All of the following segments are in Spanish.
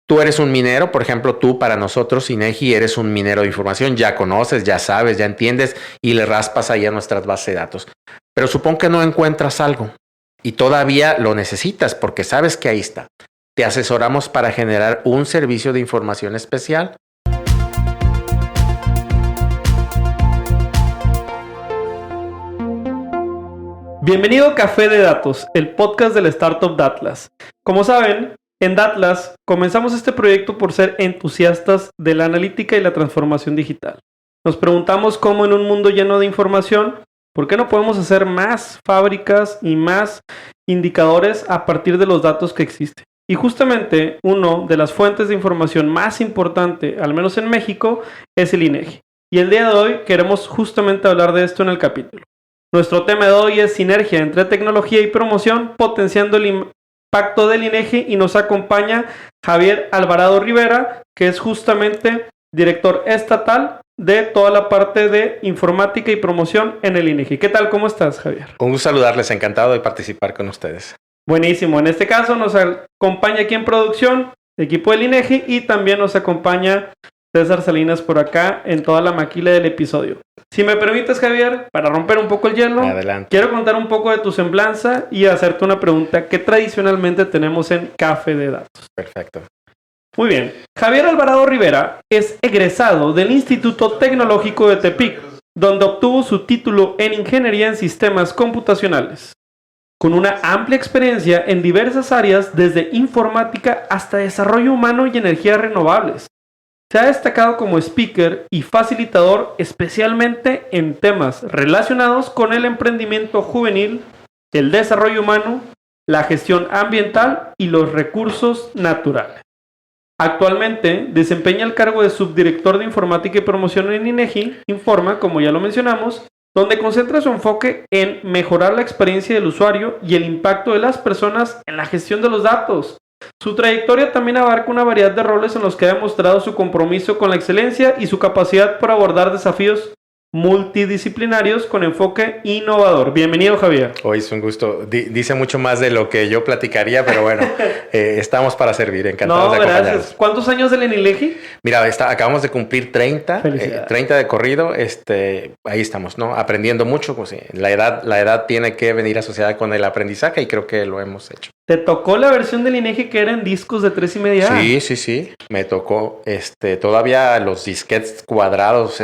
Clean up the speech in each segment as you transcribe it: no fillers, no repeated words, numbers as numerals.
Tú eres un minero, por ejemplo, tú para nosotros, INEGI, eres un minero de información, ya conoces, ya sabes, ya entiendes y le raspas ahí a nuestras bases de datos. Pero supón que no encuentras algo y todavía lo necesitas porque sabes que ahí está. Te asesoramos para generar un servicio de información especial. Bienvenido a Café de Datos, el podcast del startup Datlas. Como saben, en Datlas comenzamos este proyecto por ser entusiastas de la analítica y la transformación digital. Nos preguntamos cómo en un mundo lleno de información, ¿por qué no podemos hacer más fábricas y más indicadores a partir de los datos que existen? Y justamente una de las fuentes de información más importante, al menos en México, es el INEGI. Y el día de hoy queremos justamente hablar de esto en el capítulo. Nuestro tema de hoy es sinergia entre tecnología y promoción, potenciando el impacto del INEGI, y nos acompaña Javier Alvarado Rivera, que es justamente director estatal de toda la parte de informática y promoción en el INEGI. ¿Qué tal? ¿Cómo estás, Javier? Un gusto saludarles, encantado de participar con ustedes. Buenísimo. En este caso nos acompaña aquí en producción el equipo del INEGI y también nos acompaña César Salinas por acá en toda la maquila del episodio. Si me permites, Javier, para romper un poco el hielo, adelante. Quiero contar un poco de tu semblanza y hacerte una pregunta que tradicionalmente tenemos en Café de Datos. Perfecto. Muy bien. Javier Alvarado Rivera es egresado del Instituto Tecnológico de Tepic, donde obtuvo su título en Ingeniería en Sistemas Computacionales, con una amplia experiencia en diversas áreas, desde informática hasta desarrollo humano y energías renovables. Se ha destacado como speaker y facilitador, especialmente en temas relacionados con el emprendimiento juvenil, el desarrollo humano, la gestión ambiental y los recursos naturales. Actualmente desempeña el cargo de subdirector de informática y promoción en INEGI Informa, como ya lo mencionamos, donde concentra su enfoque en mejorar la experiencia del usuario y el impacto de las personas en la gestión de los datos. Su trayectoria también abarca una variedad de roles en los que ha demostrado su compromiso con la excelencia y su capacidad para abordar desafíos multidisciplinarios con enfoque innovador. Bienvenido, Javier. Hoy es un gusto. Dice mucho más de lo que yo platicaría, pero bueno, estamos para servir. Encantados de acompañarnos. Gracias. ¿Cuántos años del INEGI? Mira, acabamos de cumplir 30 de corrido. Ahí estamos, ¿no? Aprendiendo mucho. Pues, la edad tiene que venir asociada con el aprendizaje y creo que lo hemos hecho. ¿Te tocó la versión del INEGI que eran discos de 3.5? Sí. Me tocó todavía los disquetes cuadrados,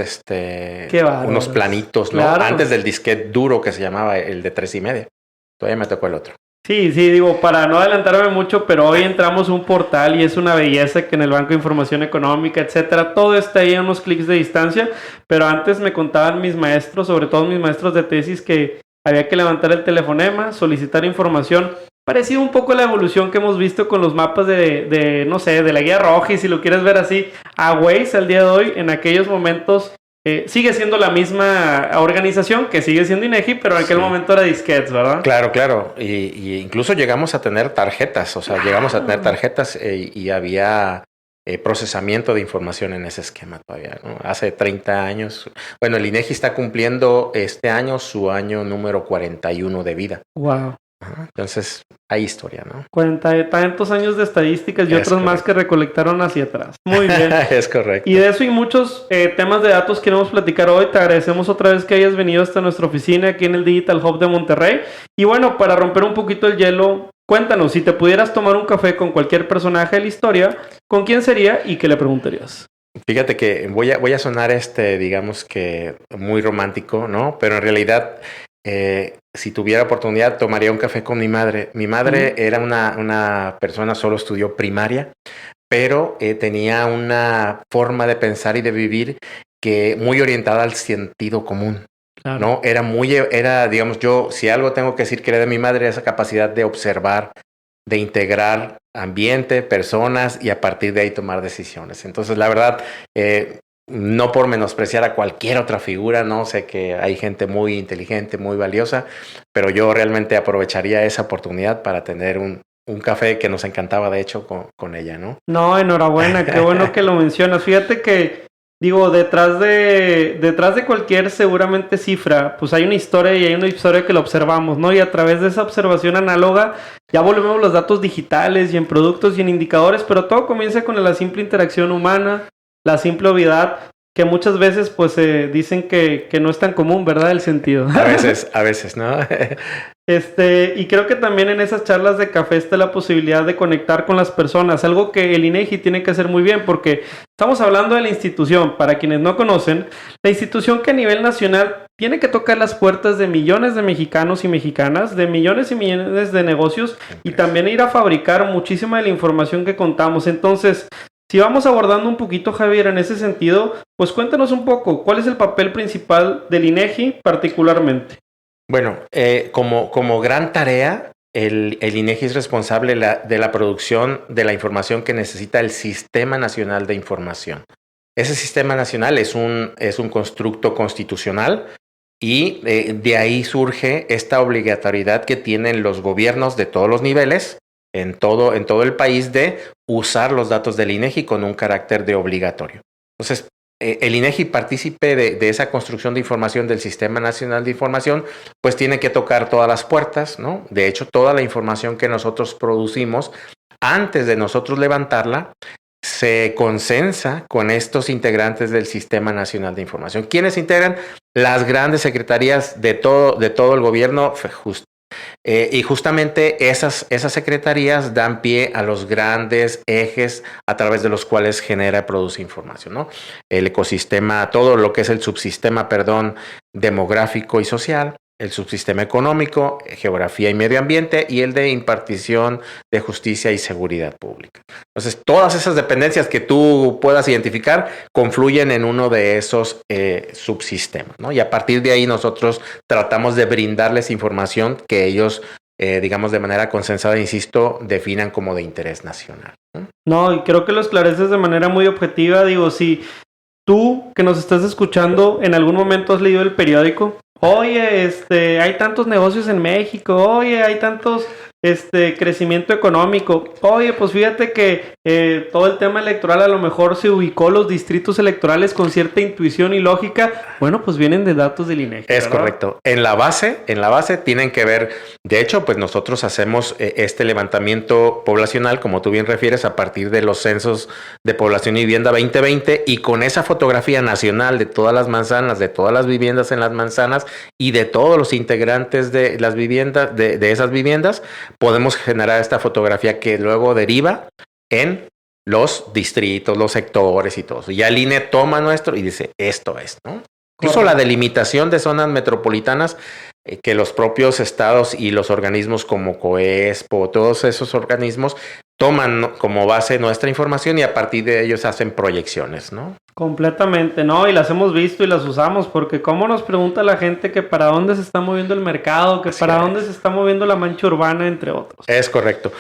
unos planitos, ¿no? Claro. Antes del disquete duro que se llamaba el de 3.5. Todavía me tocó el otro. Sí, digo, para no adelantarme mucho, pero hoy entramos a un portal y es una belleza que en el Banco de Información Económica, etcétera, todo está ahí a unos clics de distancia. Pero antes me contaban mis maestros, sobre todo mis maestros de tesis, que había que levantar el telefonema, solicitar información. Parecido un poco a la evolución que hemos visto con los mapas de no sé, de la guía roja, y si lo quieres ver así, a Waze al día de hoy. En aquellos momentos sigue siendo la misma organización, que sigue siendo INEGI, pero en aquel momento era disquetes, ¿verdad? Claro. Y incluso llegamos a tener tarjetas, y había procesamiento de información en ese esquema todavía, ¿no? Hace 30 años. Bueno, el INEGI está cumpliendo este año su año número 41 de vida. Wow. Entonces, hay historia, ¿no? 40 y tantos años de estadísticas y otros más que recolectaron hacia atrás. Muy bien. Es correcto. Y de eso y muchos temas de datos queremos platicar hoy. Te agradecemos otra vez que hayas venido hasta nuestra oficina aquí en el Digital Hub de Monterrey. Y bueno, para romper un poquito el hielo, cuéntanos, si te pudieras tomar un café con cualquier personaje de la historia, ¿con quién sería y qué le preguntarías? Fíjate que voy a sonar digamos que muy romántico, ¿no? Pero en realidad, si tuviera oportunidad, tomaría un café con mi madre. Mi madre era una persona, solo estudió primaria, pero tenía una forma de pensar y de vivir que muy orientada al sentido común. Claro. ¿No? Era, digamos, yo, si algo tengo que decir que era de mi madre, esa capacidad de observar, de integrar ambiente, personas y a partir de ahí tomar decisiones. Entonces, la verdad, no por menospreciar a cualquier otra figura, no sé que hay gente muy inteligente, muy valiosa, pero yo realmente aprovecharía esa oportunidad para tener un café que nos encantaba, de hecho, con ella, ¿no? No, enhorabuena, qué bueno que lo mencionas. Fíjate que Digo, detrás de cualquier seguramente cifra, pues hay una historia y hay una historia que la observamos, ¿no? Y a través de esa observación análoga ya volvemos los datos digitales y en productos y en indicadores, pero todo comienza con la simple interacción humana, la simple obviedad, que muchas veces pues dicen que no es tan común, ¿verdad? El sentido. A veces, ¿no? Y creo que también en esas charlas de café está la posibilidad de conectar con las personas, algo que el INEGI tiene que hacer muy bien, porque estamos hablando de la institución. Para quienes no conocen, la institución que a nivel nacional tiene que tocar las puertas de millones de mexicanos y mexicanas, de millones y millones de negocios, y también ir a fabricar muchísima de la información que contamos. Entonces, si vamos abordando un poquito, Javier, en ese sentido, pues cuéntanos un poco, ¿cuál es el papel principal del INEGI particularmente? Bueno, como gran tarea, el INEGI es responsable de la producción de la información que necesita el Sistema Nacional de Información. Ese Sistema Nacional es un constructo constitucional y de ahí surge esta obligatoriedad que tienen los gobiernos de todos los niveles en todo el país de usar los datos del INEGI con un carácter de obligatorio. Entonces, el INEGI, partícipe de esa construcción de información del Sistema Nacional de Información, pues tiene que tocar todas las puertas, ¿no? De hecho, toda la información que nosotros producimos, antes de nosotros levantarla, se consensa con estos integrantes del Sistema Nacional de Información. ¿Quiénes integran? Las grandes secretarías de todo el gobierno, y justamente esas secretarías dan pie a los grandes ejes a través de los cuales genera y produce información, ¿no? El ecosistema, todo lo que es el subsistema, demográfico y social, el subsistema económico, geografía y medio ambiente, y el de impartición de justicia y seguridad pública. Entonces, todas esas dependencias que tú puedas identificar confluyen en uno de esos subsistemas, ¿no? Y a partir de ahí nosotros tratamos de brindarles información que ellos, digamos, de manera consensada, insisto, definan como de interés nacional, ¿no? No, y creo que lo esclareces de manera muy objetiva. Digo, si tú que nos estás escuchando en algún momento has leído el periódico, oye, hay tantos negocios en México, oye, hay tantos crecimiento económico, oye, pues fíjate que todo el tema electoral a lo mejor se ubicó los distritos electorales con cierta intuición y lógica. Bueno, pues vienen de datos del INEGI. Es correcto. En la base tienen que ver, de hecho, pues nosotros hacemos este levantamiento poblacional, como tú bien refieres, a partir de los censos de población y vivienda 2020, y con esa fotografía nacional de todas las manzanas, de todas las viviendas en las manzanas y de todos los integrantes de las viviendas, de esas viviendas, podemos generar esta fotografía que luego deriva en los distritos, los sectores y todo eso. Ya el INE toma nuestro y dice, esto es, ¿no? Incluso la delimitación de zonas metropolitanas, que los propios estados y los organismos como COESPO, todos esos organismos toman como base nuestra información y a partir de ellos hacen proyecciones, ¿no? Completamente, ¿no? Y las hemos visto y las usamos, porque cómo nos pregunta la gente que para dónde se está moviendo el mercado, que para dónde se está moviendo la mancha urbana, entre otros. Es correcto.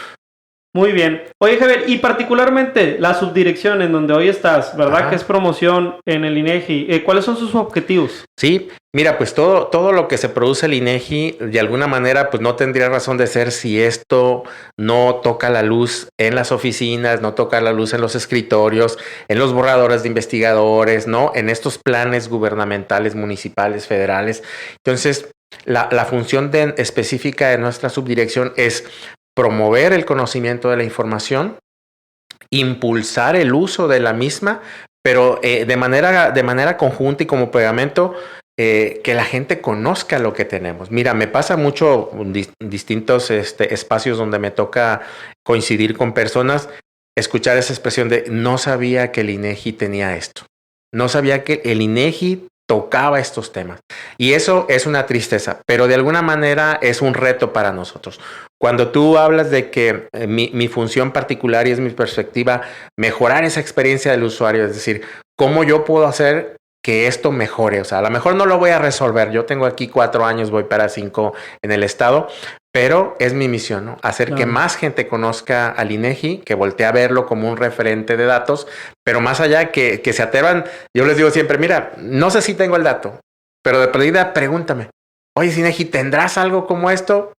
Muy bien. Oye, Javier, y particularmente la subdirección en donde hoy estás, ¿verdad? Ajá. Que es promoción en el INEGI. ¿Cuáles son sus objetivos? Sí, mira, pues todo lo que se produce el INEGI, de alguna manera, pues no tendría razón de ser si esto no toca la luz en las oficinas, no toca la luz en los escritorios, en los borradores de investigadores, ¿no? En estos planes gubernamentales, municipales, federales. Entonces, la función específica de nuestra subdirección es promover el conocimiento de la información, impulsar el uso de la misma, pero de manera conjunta y como pegamento, que la gente conozca lo que tenemos. Mira, me pasa mucho en distintos espacios donde me toca coincidir con personas, escuchar esa expresión de no sabía que el INEGI tenía esto, no sabía que el INEGI tocaba estos temas. Y eso es una tristeza, pero de alguna manera es un reto para nosotros. Cuando tú hablas de que mi función particular y es mi perspectiva, mejorar esa experiencia del usuario, es decir, ¿cómo yo puedo hacer que esto mejore? O sea, a lo mejor no lo voy a resolver. Yo tengo aquí 4 años, voy para 5 en el estado, pero es mi misión, ¿no? Hacer que más gente conozca al INEGI, que voltee a verlo como un referente de datos, pero más allá que se atrevan. Yo les digo siempre, mira, no sé si tengo el dato, pero de perdida pregúntame. Oye, INEGI, ¿tendrás algo como esto?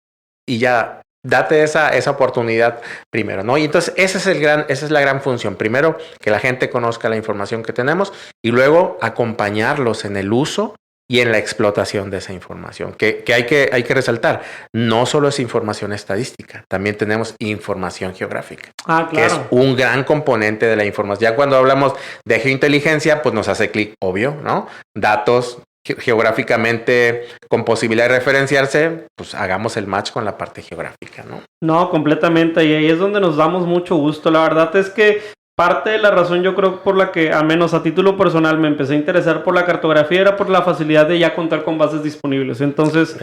Y ya date esa oportunidad primero, ¿no? Y entonces esa es la gran función. Primero, que la gente conozca la información que tenemos y luego acompañarlos en el uso y en la explotación de esa información, que hay que resaltar. No solo es información estadística, también tenemos información geográfica, claro, que es un gran componente de la información. Ya cuando hablamos de geointeligencia, pues nos hace clic, obvio, ¿no? Datos geográficamente con posibilidad de referenciarse, pues hagamos el match con la parte geográfica, ¿no? No, completamente, y ahí es donde nos damos mucho gusto. La verdad es que parte de la razón, yo creo, por la que, al menos a título personal, me empecé a interesar por la cartografía era por la facilidad de ya contar con bases disponibles. Entonces,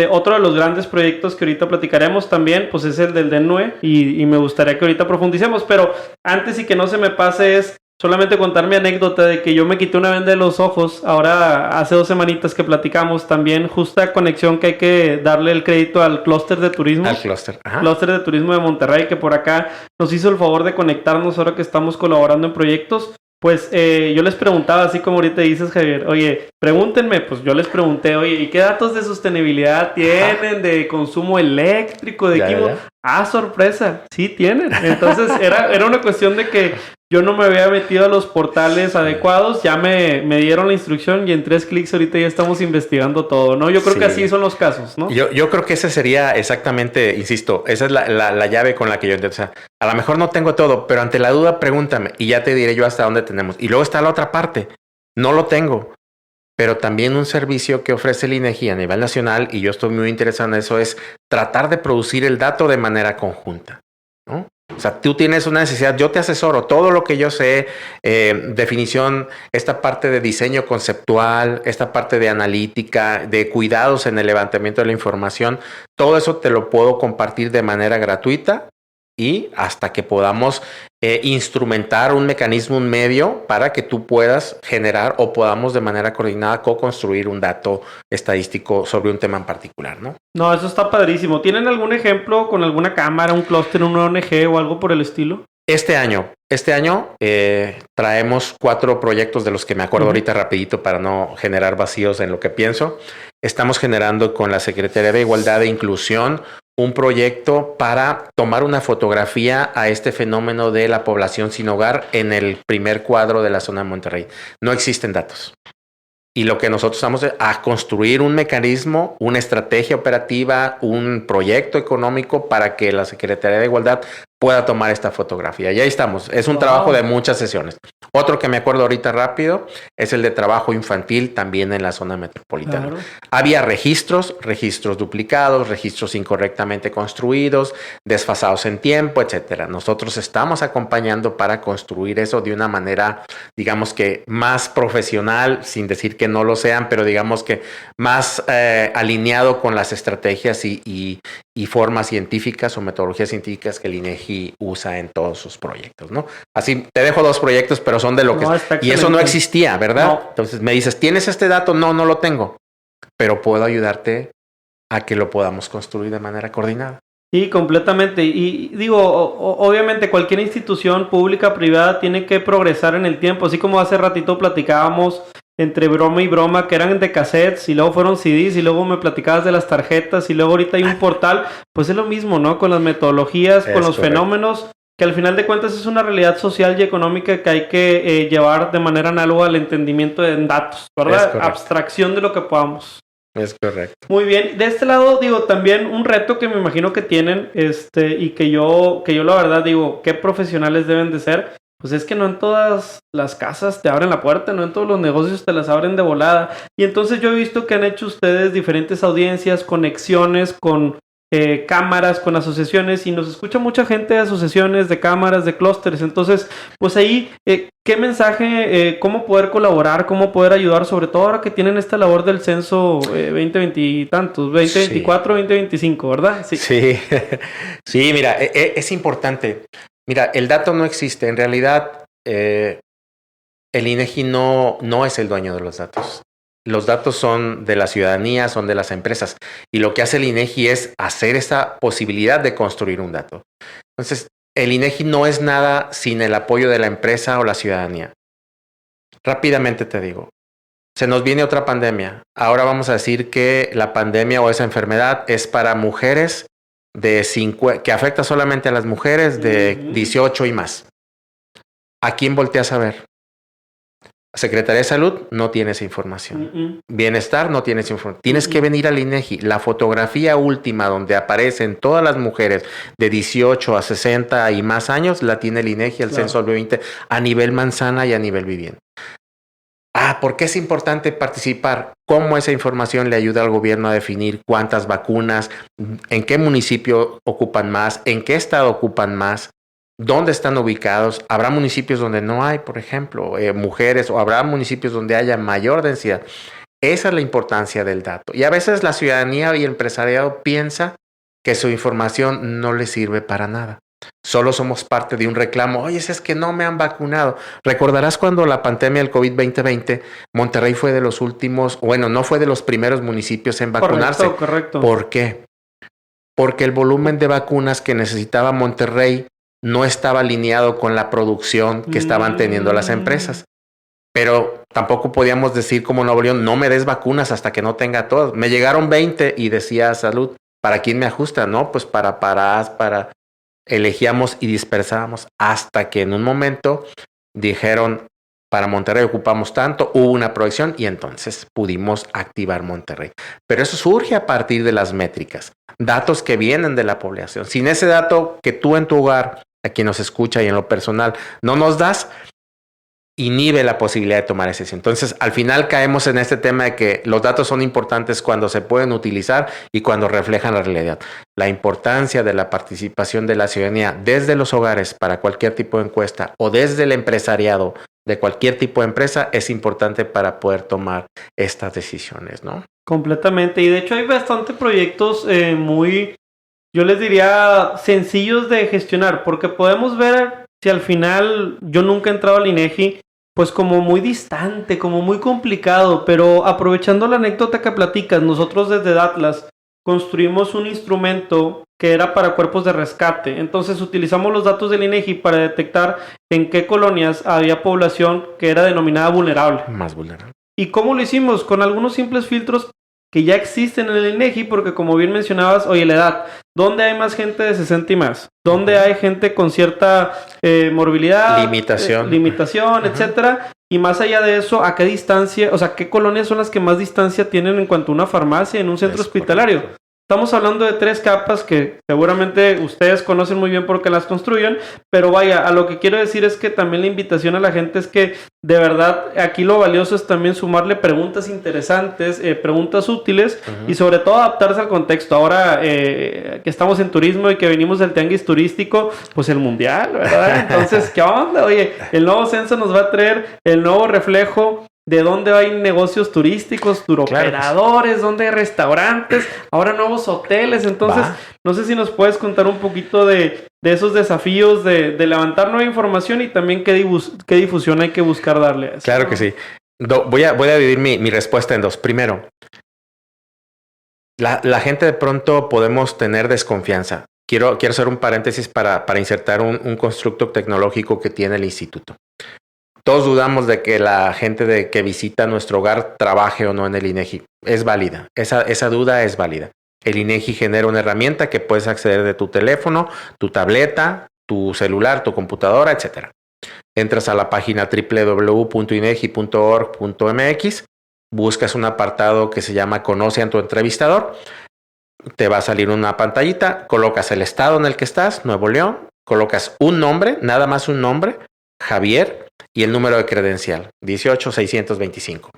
otro de los grandes proyectos que ahorita platicaremos también, pues es el del DENUE, y me gustaría que ahorita profundicemos, pero antes y que no se me pase es solamente contar mi anécdota de que yo me quité una venda de los ojos, ahora hace 2 semanitas que platicamos, también justa conexión que hay que darle el crédito al clúster de turismo. Al clúster. Clúster de turismo de Monterrey, que por acá nos hizo el favor de conectarnos ahora que estamos colaborando en proyectos. Pues yo les preguntaba, así como ahorita dices, Javier, oye, pregúntenme, pues yo les pregunté, oye, ¿y qué datos de sostenibilidad tienen, de consumo eléctrico, de equipo? Sorpresa, sí tienen. Entonces era una cuestión de que yo no me había metido a los portales adecuados, ya me dieron la instrucción y en 3 clics ahorita ya estamos investigando todo, ¿no? Yo creo que así son los casos, ¿no? Yo creo que ese sería exactamente, insisto, esa es la llave con la que yo entiendo. O sea, a lo mejor no tengo todo, pero ante la duda pregúntame y ya te diré yo hasta dónde tenemos. Y luego está la otra parte, no lo tengo, pero también un servicio que ofrece el INEGI a nivel nacional, y yo estoy muy interesado en eso, es tratar de producir el dato de manera conjunta, ¿no? O sea, tú tienes una necesidad, yo te asesoro, todo lo que yo sé, definición, esta parte de diseño conceptual, esta parte de analítica, de cuidados en el levantamiento de la información, todo eso te lo puedo compartir de manera gratuita y hasta que podamos instrumentar un mecanismo, un medio para que tú puedas generar o podamos de manera coordinada co-construir un dato estadístico sobre un tema en particular, ¿no? No, eso está padrísimo. ¿Tienen algún ejemplo con alguna cámara, un clúster, una ONG o algo por el estilo? Este año traemos 4 proyectos de los que me acuerdo ahorita rapidito para no generar vacíos en lo que pienso. Estamos generando con la Secretaría de Igualdad e Inclusión un proyecto para tomar una fotografía a este fenómeno de la población sin hogar en el primer cuadro de la zona de Monterrey. No existen datos. Y lo que nosotros vamos a construir un mecanismo, una estrategia operativa, un proyecto económico para que la Secretaría de Igualdad pueda tomar esta fotografía. Y ahí estamos. Es un trabajo de muchas sesiones. Otro que me acuerdo ahorita rápido es el de trabajo infantil también en la zona metropolitana. Claro. Había registros duplicados, registros incorrectamente construidos, desfasados en tiempo, etcétera. Nosotros estamos acompañando para construir eso de una manera, digamos que más profesional, sin decir que no lo sean, pero digamos que más alineado con las estrategias y formas científicas o metodologías científicas que el INEGI usa en todos sus proyectos, ¿no? Así, te dejo 2 proyectos, pero son de lo que... Y eso no existía, ¿verdad? No. Entonces me dices, ¿tienes este dato? No lo tengo, pero puedo ayudarte a que lo podamos construir de manera coordinada. Sí, completamente. Y digo, obviamente cualquier institución pública, privada, tiene que progresar en el tiempo. Así como hace ratito platicábamos entre broma y broma, que eran de cassettes y luego fueron CDs y luego me platicabas de las tarjetas y luego ahorita hay un portal. Pues es lo mismo, ¿no? Con las metodologías, con los fenómenos, que al final de cuentas es una realidad social y económica que hay que llevar de manera análoga al entendimiento de datos, ¿verdad? Abstracción de lo que podamos. Es correcto. Muy bien. De este lado, digo, también un reto que me imagino que tienen, y que yo la verdad digo, ¿qué profesionales deben de ser? Pues es que no en todas las casas te abren la puerta, no en todos los negocios te las abren de volada. Y entonces yo he visto que han hecho ustedes diferentes audiencias, conexiones con cámaras, con asociaciones, y nos escucha mucha gente de asociaciones, de cámaras, de clústeres. Entonces, pues ahí, ¿qué mensaje, cómo poder colaborar, cómo poder ayudar, sobre todo ahora que tienen esta labor del censo 2020 y tantos, 2024, 2025, ¿verdad? Sí, sí, mira, es importante. Mira, el dato no existe. En realidad, el INEGI no es el dueño de los datos. Los datos son de la ciudadanía, son de las empresas. Y lo que hace el INEGI es hacer esa posibilidad de construir un dato. Entonces, el INEGI no es nada sin el apoyo de la empresa o la ciudadanía. Rápidamente te digo, se nos viene otra pandemia. Ahora vamos a decir que la pandemia o esa enfermedad es para mujeres que afecta solamente a las mujeres de 18 y más. ¿A quién volteas a ver? Secretaría de Salud no tiene esa información. Bienestar no tiene esa información. Tienes que venir al INEGI. La fotografía última donde aparecen todas las mujeres de 18 a 60 y más años la tiene el INEGI, el Censo 2020, a nivel manzana y a nivel vivienda. ¿Por qué es importante participar? ¿Cómo esa información le ayuda al gobierno a definir cuántas vacunas, en qué municipio ocupan más, en qué estado ocupan más? ¿Dónde están ubicados? ¿Habrá municipios donde no hay, por ejemplo, mujeres, o habrá municipios donde haya mayor densidad? Esa es la importancia del dato. Y a veces la ciudadanía y el empresariado piensa que su información no les sirve para nada. Solo somos parte de un reclamo. Oye, es que no me han vacunado. Recordarás cuando la pandemia del COVID-20, Monterrey fue de los últimos, no fue de los primeros municipios en vacunarse. Correcto. ¿Por qué? Porque el volumen de vacunas que necesitaba Monterrey no estaba alineado con la producción que estaban teniendo las empresas. Pero tampoco podíamos decir como Nuevo León, no me des vacunas hasta que no tenga todas. Me llegaron 20 y decía Salud, ¿para quién me ajusta? No, pues para elegíamos y dispersábamos hasta que en un momento dijeron, para Monterrey ocupamos tanto, hubo una proyección y entonces pudimos activar Monterrey. Pero eso surge a partir de las métricas, datos que vienen de la población. Sin ese dato que tú en tu hogar, a quien nos escucha y en lo personal, no nos das, inhibe la posibilidad de tomar esa decisión. Entonces, al final caemos en este tema de que los datos son importantes cuando se pueden utilizar y cuando reflejan la realidad. La importancia de la participación de la ciudadanía desde los hogares para cualquier tipo de encuesta o desde el empresariado de cualquier tipo de empresa es importante para poder tomar estas decisiones, ¿no? Completamente. Y de hecho hay bastante proyectos yo les diría, sencillos de gestionar, porque podemos ver si al final yo nunca he entrado al INEGI, pues como muy distante, como muy complicado, pero aprovechando la anécdota que platicas, nosotros desde Datlas construimos un instrumento que era para cuerpos de rescate. Entonces utilizamos los datos del INEGI para detectar en qué colonias había población que era denominada vulnerable. Más vulnerable. ¿Y cómo lo hicimos? Con algunos simples filtros que ya existen en el INEGI, porque como bien mencionabas, oye, la edad, ¿dónde hay más gente de 60 y más? ¿Dónde hay gente con cierta morbilidad? Limitación, etcétera. Y más allá de eso, ¿a qué distancia, o sea, qué colonias son las que más distancia tienen en cuanto a una farmacia en un centro hospitalario? Correcto. Estamos hablando de 3 capas que seguramente ustedes conocen muy bien porque las construyen, pero vaya, a lo que quiero decir es que también la invitación a la gente es que de verdad aquí lo valioso es también sumarle preguntas interesantes, preguntas útiles y sobre todo adaptarse al contexto. Ahora que estamos en turismo y que venimos del tianguis turístico, pues el mundial, ¿verdad? Entonces, ¿qué onda? Oye, el nuevo censo nos va a traer el nuevo reflejo de dónde hay negocios turísticos, turoperadores, claro, dónde hay restaurantes, ahora nuevos hoteles. Entonces, no sé si nos puedes contar un poquito de esos desafíos de levantar nueva información y también qué difusión hay que buscar darle a eso. Claro que sí. Voy a dividir mi respuesta en 2. Primero, la gente de pronto podemos tener desconfianza. Quiero hacer un paréntesis para insertar un constructo tecnológico que tiene el instituto. Todos dudamos de que la gente que visita nuestro hogar trabaje o no en el INEGI. Es válida. Esa duda es válida. El INEGI genera una herramienta que puedes acceder de tu teléfono, tu tableta, tu celular, tu computadora, etc. Entras a la página www.inegi.org.mx, buscas un apartado que se llama Conoce a tu entrevistador. Te va a salir una pantallita, colocas el estado en el que estás, Nuevo León, colocas un nombre, nada más un nombre, Javier, y el número de credencial, 18625.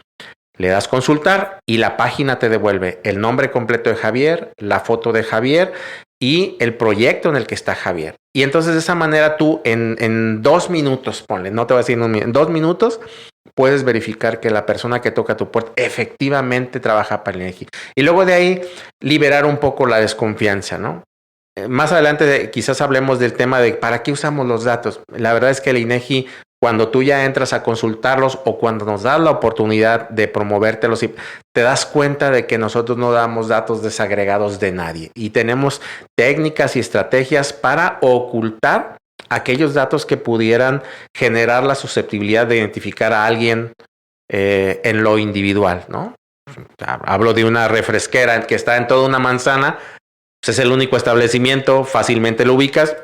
Le das consultar y la página te devuelve el nombre completo de Javier, la foto de Javier y el proyecto en el que está Javier. Y entonces de esa manera tú en 2 minutos, ponle, no te voy a decir en 2 minutos, puedes verificar que la persona que toca tu puerta efectivamente trabaja para el INEGI. Y luego de ahí liberar un poco la desconfianza, ¿no? Más adelante quizás hablemos del tema de ¿para qué usamos los datos? La verdad es que el INEGI, cuando tú ya entras a consultarlos o cuando nos das la oportunidad de promovértelos, te das cuenta de que nosotros no damos datos desagregados de nadie y tenemos técnicas y estrategias para ocultar aquellos datos que pudieran generar la susceptibilidad de identificar a alguien en lo individual, ¿no? Hablo de una refresquera que está en toda una manzana. Pues es el único establecimiento, fácilmente lo ubicas,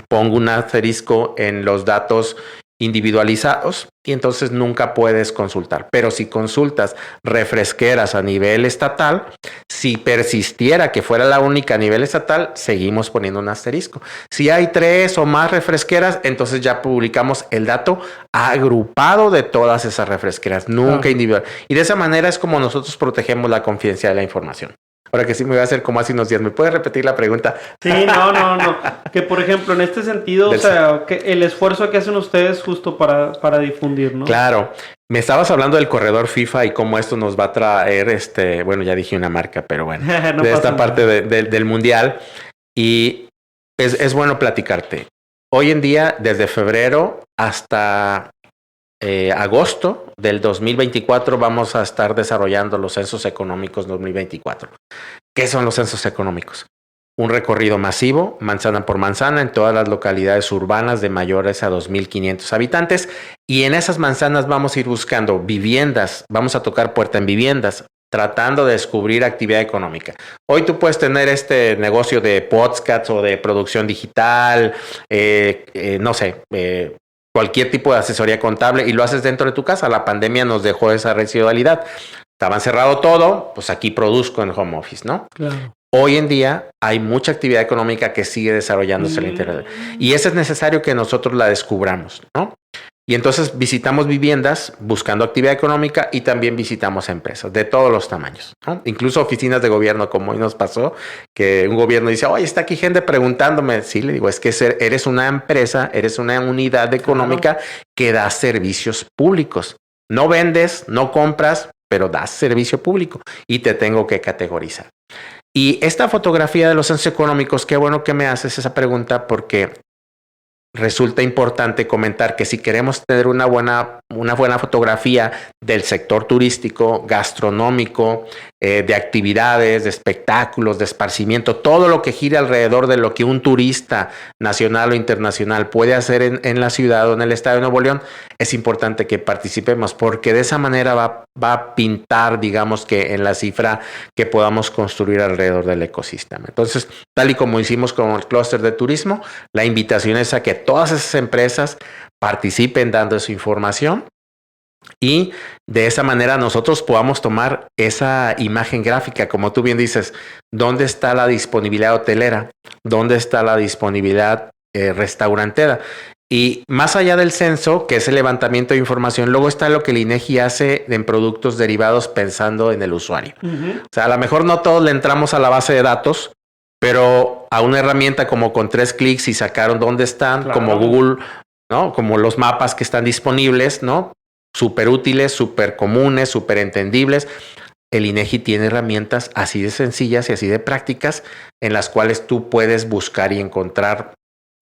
pongo un asterisco en los datos individualizados y entonces nunca puedes consultar. Pero si consultas refresqueras a nivel estatal, si persistiera que fuera la única a nivel estatal, seguimos poniendo un asterisco. Si hay 3 o más refresqueras, entonces ya publicamos el dato agrupado de todas esas refresqueras, nunca individual. Y de esa manera es como nosotros protegemos la confidencialidad de la información. Ahora que sí me voy a hacer como hace unos días. ¿Me puedes repetir la pregunta? Sí, no. Que por ejemplo, en este sentido, o sea, que el esfuerzo que hacen ustedes justo para difundir, ¿no? Claro. Me estabas hablando del corredor FIFA y cómo esto nos va a traer, bueno, ya dije una marca, pero bueno, no de esta parte del Mundial. Y es bueno platicarte. Hoy en día, desde febrero hasta agosto del 2024 vamos a estar desarrollando los censos económicos 2024. ¿Qué son los censos económicos? Un recorrido masivo, manzana por manzana, en todas las localidades urbanas de mayores a 2.500 habitantes. Y en esas manzanas vamos a ir buscando viviendas, vamos a tocar puerta en viviendas, tratando de descubrir actividad económica. Hoy tú puedes tener este negocio de podcasts o de producción digital, no sé, cualquier tipo de asesoría contable y lo haces dentro de tu casa. La pandemia nos dejó esa residualidad. Estaba encerrado todo, pues aquí produzco en home office, ¿no? Claro. Hoy en día hay mucha actividad económica que sigue desarrollándose en el interior. Y es necesario que nosotros la descubramos, ¿no? Y entonces visitamos viviendas buscando actividad económica y también visitamos empresas de todos los tamaños, ¿no? Incluso oficinas de gobierno, como hoy nos pasó, que un gobierno dice, oye, está aquí gente preguntándome. Sí, le digo, es que eres una empresa, eres una unidad económica que da servicios públicos. No vendes, no compras, pero das servicio público y te tengo que categorizar. Y esta fotografía de los censos económicos, qué bueno que me haces esa pregunta porque resulta importante comentar que si queremos tener una buena fotografía del sector turístico, gastronómico, de actividades, de espectáculos, de esparcimiento, todo lo que gira alrededor de lo que un turista nacional o internacional puede hacer en la ciudad o en el estado de Nuevo León, es importante que participemos porque de esa manera va a pintar, digamos que en la cifra que podamos construir alrededor del ecosistema. Entonces, tal y como hicimos con el clúster de turismo, la invitación es a que todas esas empresas participen dando su información y de esa manera nosotros podamos tomar esa imagen gráfica, como tú bien dices, ¿dónde está la disponibilidad hotelera? ¿Dónde está la disponibilidad restaurantera? Y más allá del censo, que es el levantamiento de información, luego está lo que el INEGI hace en productos derivados pensando en el usuario. O sea, a lo mejor no todos le entramos a la base de datos, pero a una herramienta como con 3 clics y sacaron dónde están, claro, como Google, ¿no? Como los mapas que están disponibles, ¿no? Súper útiles, súper comunes, súper entendibles. El INEGI tiene herramientas así de sencillas y así de prácticas en las cuales tú puedes buscar y encontrar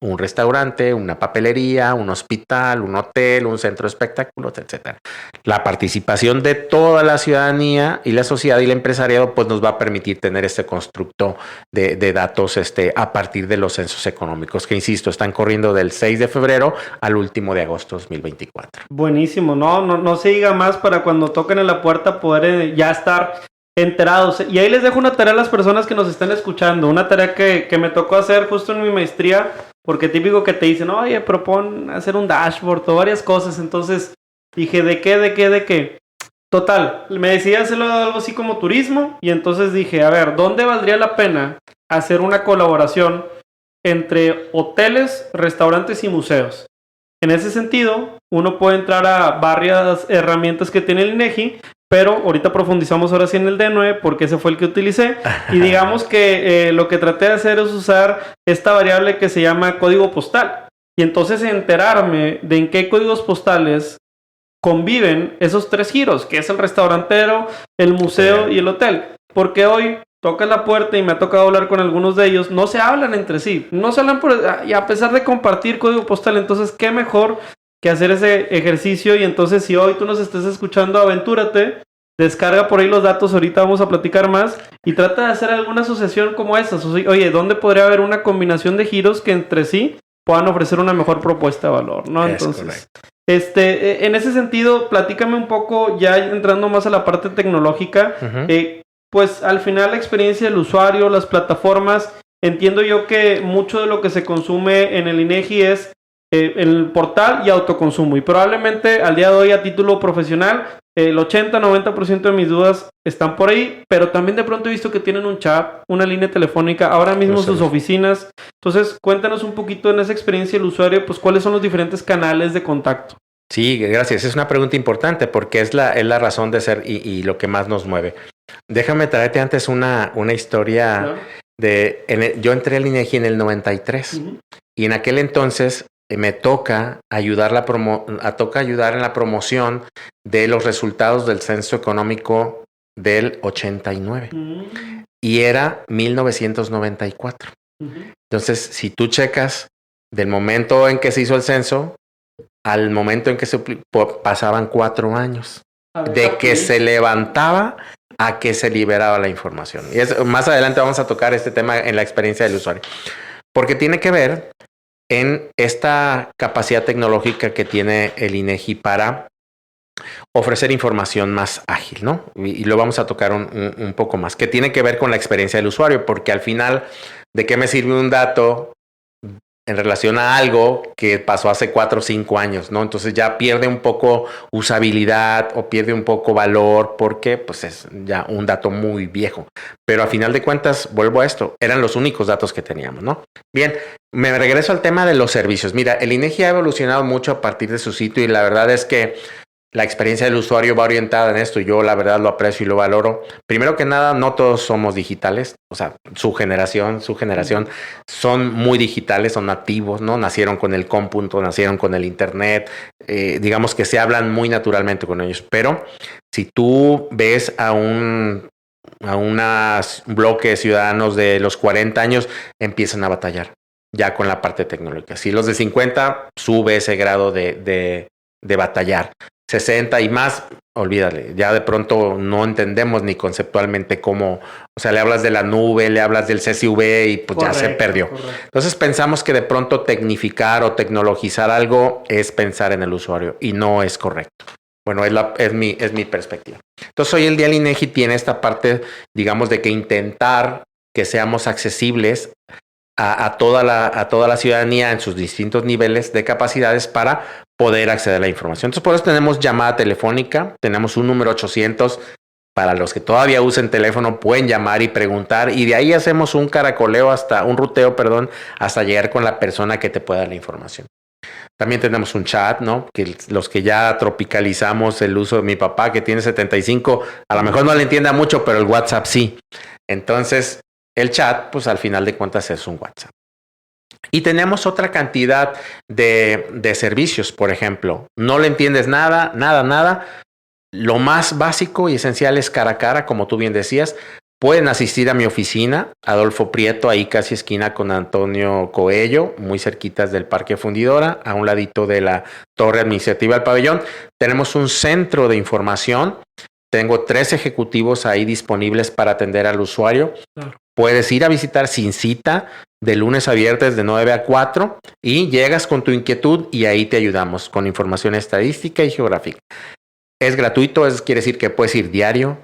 un restaurante, una papelería, un hospital, un hotel, un centro de espectáculos, etc. La participación de toda la ciudadanía y la sociedad y el empresariado pues nos va a permitir tener este constructo de datos a partir de los censos económicos que, insisto, están corriendo del 6 de febrero al último de agosto de 2024. Buenísimo, no se diga más para cuando toquen en la puerta poder ya estar enterados. Y ahí les dejo una tarea a las personas que nos están escuchando, una tarea que me tocó hacer justo en mi maestría, porque típico que te dicen, oye, propon hacer un dashboard o varias cosas. Entonces dije, ¿de qué? Total, me decidí hacerlo algo así como turismo y entonces dije, a ver, ¿dónde valdría la pena hacer una colaboración entre hoteles, restaurantes y museos? En ese sentido, uno puede entrar a varias herramientas que tiene el INEGI, pero ahorita profundizamos ahora sí en el D9 porque ese fue el que utilicé. Y digamos que lo que traté de hacer es usar esta variable que se llama código postal. Y entonces enterarme de en qué códigos postales conviven esos 3 giros, que es el restaurantero, el museo y el hotel. Porque hoy tocas la puerta y me ha tocado hablar con algunos de ellos, no se hablan entre sí, no se hablan y a pesar de compartir código postal. Entonces, ¿qué mejor que hacer ese ejercicio? Y entonces, si hoy tú nos estás escuchando, aventúrate, descarga por ahí los datos, ahorita vamos a platicar más, y trata de hacer alguna asociación como esas. Oye, ¿dónde podría haber una combinación de giros que entre sí puedan ofrecer una mejor propuesta de valor, ¿no? Entonces, en ese sentido, platícame un poco, ya entrando más a la parte tecnológica, pues al final la experiencia del usuario, las plataformas, entiendo yo que mucho de lo que se consume en el INEGI es el portal y autoconsumo. Y probablemente al día de hoy, a título profesional, el 80-90% de mis dudas están por ahí, pero también de pronto he visto que tienen un chat, una línea telefónica, ahora mismo sus oficinas. Entonces, cuéntanos un poquito en esa experiencia del usuario, pues cuáles son los diferentes canales de contacto. Sí, gracias. Es una pregunta importante porque es la razón de ser y lo que más nos mueve. Déjame traerte antes una historia. Claro. Yo entré al INEGI en el 93 y en aquel entonces me toca ayudar ayudar en la promoción de los resultados del censo económico del 89 y era 1994. Entonces, si tú checas del momento en que se hizo el censo al momento en que pasaban 4 años de que se levantaba a que se liberaba la información. Y más adelante vamos a tocar este tema en la experiencia del usuario, porque tiene que ver en esta capacidad tecnológica que tiene el INEGI para ofrecer información más ágil, ¿no? Y lo vamos a tocar un poco más, que tiene que ver con la experiencia del usuario, porque al final, ¿de qué me sirve un dato en relación a algo que pasó hace 4 o 5 años, ¿no? Entonces ya pierde un poco usabilidad o pierde un poco valor porque pues es ya un dato muy viejo. Pero a final de cuentas, vuelvo a esto, eran los únicos datos que teníamos, ¿no? Bien, me regreso al tema de los servicios. Mira, el INEGI ha evolucionado mucho a partir de su sitio y la verdad es que la experiencia del usuario va orientada en esto. Yo la verdad lo aprecio y lo valoro. Primero que nada, no todos somos digitales. O sea, su generación son muy digitales, son nativos, ¿no? Nacieron con el cómputo, nacieron con el internet. Digamos que se hablan muy naturalmente con ellos. Pero si tú ves a un bloque de ciudadanos de los 40 años, empiezan a batallar ya con la parte tecnológica. Si los de 50 sube ese grado de batallar. 60 y más, olvídale, ya de pronto no entendemos ni conceptualmente cómo, o sea, le hablas de la nube, le hablas del CSV y pues correcto, ya se perdió. Correcto. Entonces pensamos que de pronto tecnificar o tecnologizar algo es pensar en el usuario y no es correcto. Bueno, es mi perspectiva. Entonces hoy el día el INEGI tiene esta parte, digamos, de que intentar que seamos accesibles a toda la ciudadanía en sus distintos niveles de capacidades para poder acceder a la información. Entonces, por eso tenemos llamada telefónica, tenemos un número 800, para los que todavía usen teléfono pueden llamar y preguntar, y de ahí hacemos un ruteo, hasta llegar con la persona que te pueda dar la información. También tenemos un chat, ¿no? Que los que ya tropicalizamos el uso de mi papá, que tiene 75, a lo mejor no le entienda mucho, pero el WhatsApp sí. Entonces, el chat, pues al final de cuentas es un WhatsApp. Y tenemos otra cantidad de servicios, por ejemplo. No le entiendes nada. Lo más básico y esencial es cara a cara, como tú bien decías. Pueden asistir a mi oficina, Adolfo Prieto, ahí casi esquina con Antonio Coello, muy cerquitas del Parque Fundidora, a un ladito de la Torre Administrativa del Pabellón. Tenemos un centro de información. Tengo 3 ejecutivos ahí disponibles para atender al usuario. Claro. Puedes ir a visitar sin cita de lunes a viernes de 9 a 4 y llegas con tu inquietud y ahí te ayudamos con información estadística y geográfica. Es gratuito, eso quiere decir que puedes ir diario,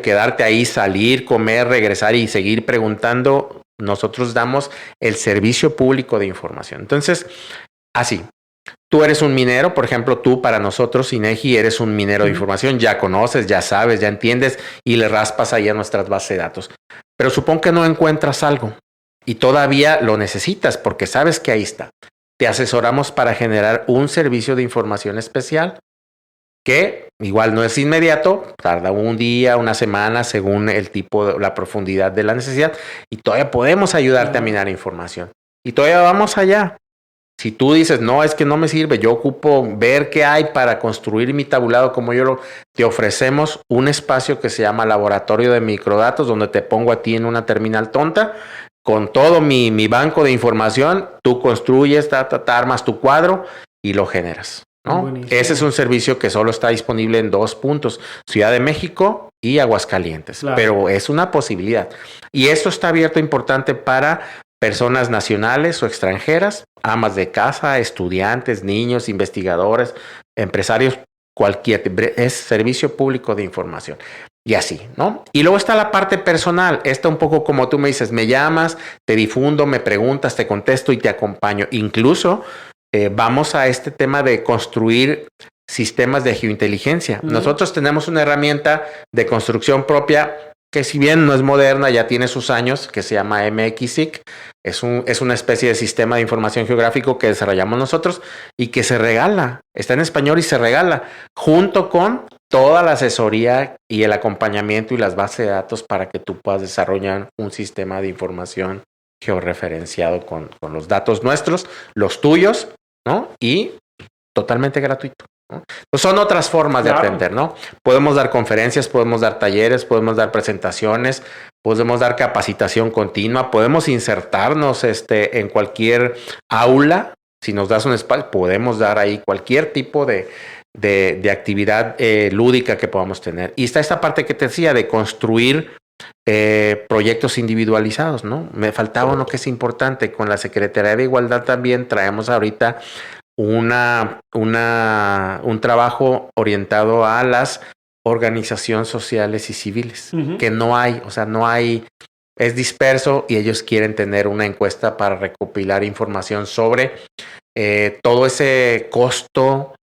quedarte ahí, salir, comer, regresar y seguir preguntando. Nosotros damos el servicio público de información. Entonces, así. Tú eres un minero, por ejemplo, tú para nosotros, INEGI, eres un minero de información, ya conoces, ya sabes, ya entiendes y le raspas ahí a nuestras bases de datos. Pero supón que no encuentras algo y todavía lo necesitas porque sabes que ahí está. Te asesoramos para generar un servicio de información especial que igual no es inmediato, tarda un día, una semana, según el tipo, la profundidad de la necesidad y todavía podemos ayudarte a minar información. Y todavía vamos allá. Si tú dices, no, es que no me sirve, yo ocupo ver qué hay para construir mi tabulado como te ofrecemos un espacio que se llama Laboratorio de Microdatos, donde te pongo a ti en una terminal tonta, con todo mi banco de información, tú construyes, armas tu cuadro y lo generas, ¿no? Ese es un servicio que solo está disponible en 2 puntos, Ciudad de México y Aguascalientes, claro. Pero es una posibilidad. Y esto está abierto importante para personas nacionales o extranjeras, amas de casa, estudiantes, niños, investigadores, empresarios, cualquier. Es servicio público de información. y así, ¿no? Y luego está la parte personal. Esta un poco como tú me dices, me llamas, te difundo, me preguntas, te contesto y te acompaño. Incluso vamos a este tema de construir sistemas de geointeligencia. Nosotros tenemos una herramienta de construcción propia que si bien no es moderna, ya tiene sus años, que se llama MXIC. Es una especie de sistema de información geográfico que desarrollamos nosotros y que se regala. Está en español y se regala, junto con toda la asesoría y el acompañamiento y las bases de datos para que tú puedas desarrollar un sistema de información georreferenciado con los datos nuestros, los tuyos, ¿no? Y totalmente gratuito, ¿no? Pues son otras formas de aprender, ¿no? Podemos dar conferencias, podemos dar talleres, podemos dar presentaciones, podemos dar capacitación continua, podemos insertarnos en cualquier aula. Si nos das un espacio, podemos dar ahí cualquier tipo de actividad lúdica que podamos tener. Y está esta parte que te decía de construir proyectos individualizados, ¿no? Me faltaba uno que es importante. Con la Secretaría de Igualdad también traemos ahorita un trabajo orientado a las organizaciones sociales y civiles, que no hay, es disperso y ellos quieren tener una encuesta para recopilar información sobre todo ese costo,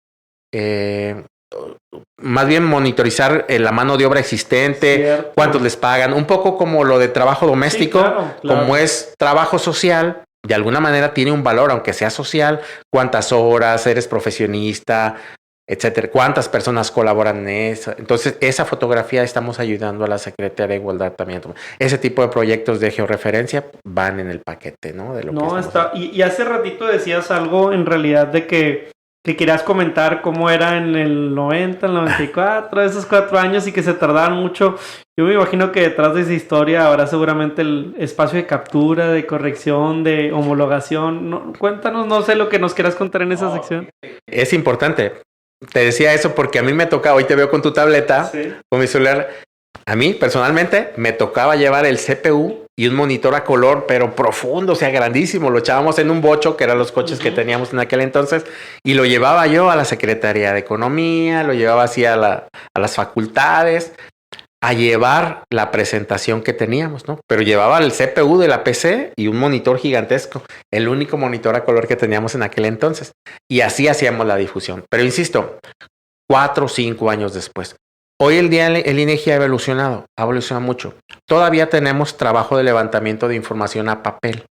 más bien monitorizar la mano de obra existente, cierto, cuántos les pagan, un poco como lo de trabajo doméstico, sí, claro. Como es trabajo social, de alguna manera tiene un valor, aunque sea social, cuántas horas, eres profesionista, etcétera, cuántas personas colaboran en eso. Entonces, esa fotografía estamos ayudando a la Secretaría de Igualdad también. Ese tipo de proyectos de georreferencia van en el paquete, ¿no? De lo que está. Y hace ratito decías algo en realidad de que querías comentar cómo era en el 90, el 94, esos 4 años y que se tardaban mucho. Yo me imagino que detrás de esa historia habrá seguramente el espacio de captura, de corrección, de homologación. No, cuéntanos, no sé lo que nos quieras contar en esa sección. Es importante. Te decía eso porque a mí me tocaba, hoy te veo con tu tableta, sí, con mi celular. A mí, personalmente, me tocaba llevar el CPU y un monitor a color, pero profundo, o sea, grandísimo. Lo echábamos en un bocho, que eran los coches que teníamos en aquel entonces, y lo llevaba yo a la Secretaría de Economía, lo llevaba así a las facultades, a llevar la presentación que teníamos, ¿no? Pero llevaba el CPU de la PC y un monitor gigantesco, el único monitor a color que teníamos en aquel entonces. Y así hacíamos la difusión. Pero insisto, 4 o 5 años después. Hoy el día el INEGI ha evolucionado mucho. Todavía tenemos trabajo de levantamiento de información a papel.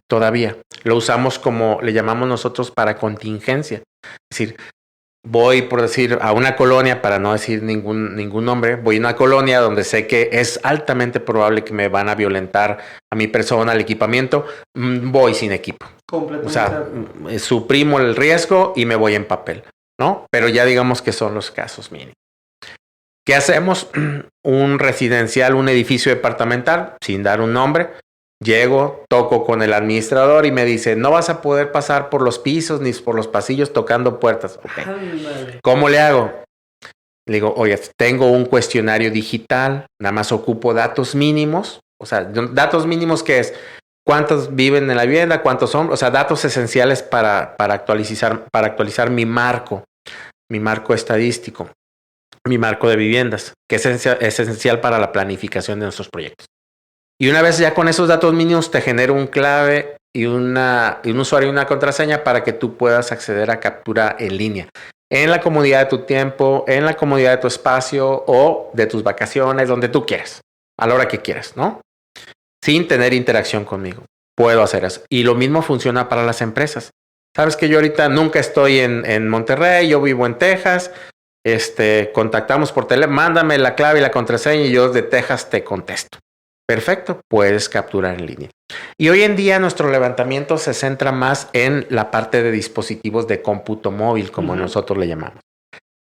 Todavía. Lo usamos como le llamamos nosotros para contingencia. Es decir, voy, por decir, a una colonia, para no decir ningún nombre, voy a una colonia donde sé que es altamente probable que me van a violentar a mi persona, al equipamiento, voy sin equipo. O sea, suprimo el riesgo y me voy en papel, ¿no? Pero ya digamos que son los casos mínimos. ¿Qué hacemos? Un residencial, un edificio departamental, sin dar un nombre. Llego, toco con el administrador y me dice, no vas a poder pasar por los pisos ni por los pasillos tocando puertas. Okay. ¿Cómo le hago? Le digo, oye, tengo un cuestionario digital, nada más ocupo datos mínimos. O sea, datos mínimos que es cuántos viven en la vivienda, cuántos son, o sea, datos esenciales para actualizar mi marco estadístico, mi marco de viviendas, que es esencial para la planificación de nuestros proyectos. Y una vez ya con esos datos mínimos te genero un clave y un usuario y una contraseña para que tú puedas acceder a captura en línea. En la comodidad de tu tiempo, en la comodidad de tu espacio o de tus vacaciones, donde tú quieras, a la hora que quieras, ¿no? Sin tener interacción conmigo. Puedo hacer eso. Y lo mismo funciona para las empresas. Sabes que yo ahorita nunca estoy en Monterrey, yo vivo en Texas. Contactamos por teléfono, mándame la clave y la contraseña y yo de Texas te contesto. Perfecto, puedes capturar en línea. Y hoy en día nuestro levantamiento se centra más en la parte de dispositivos de cómputo móvil, como nosotros le llamamos.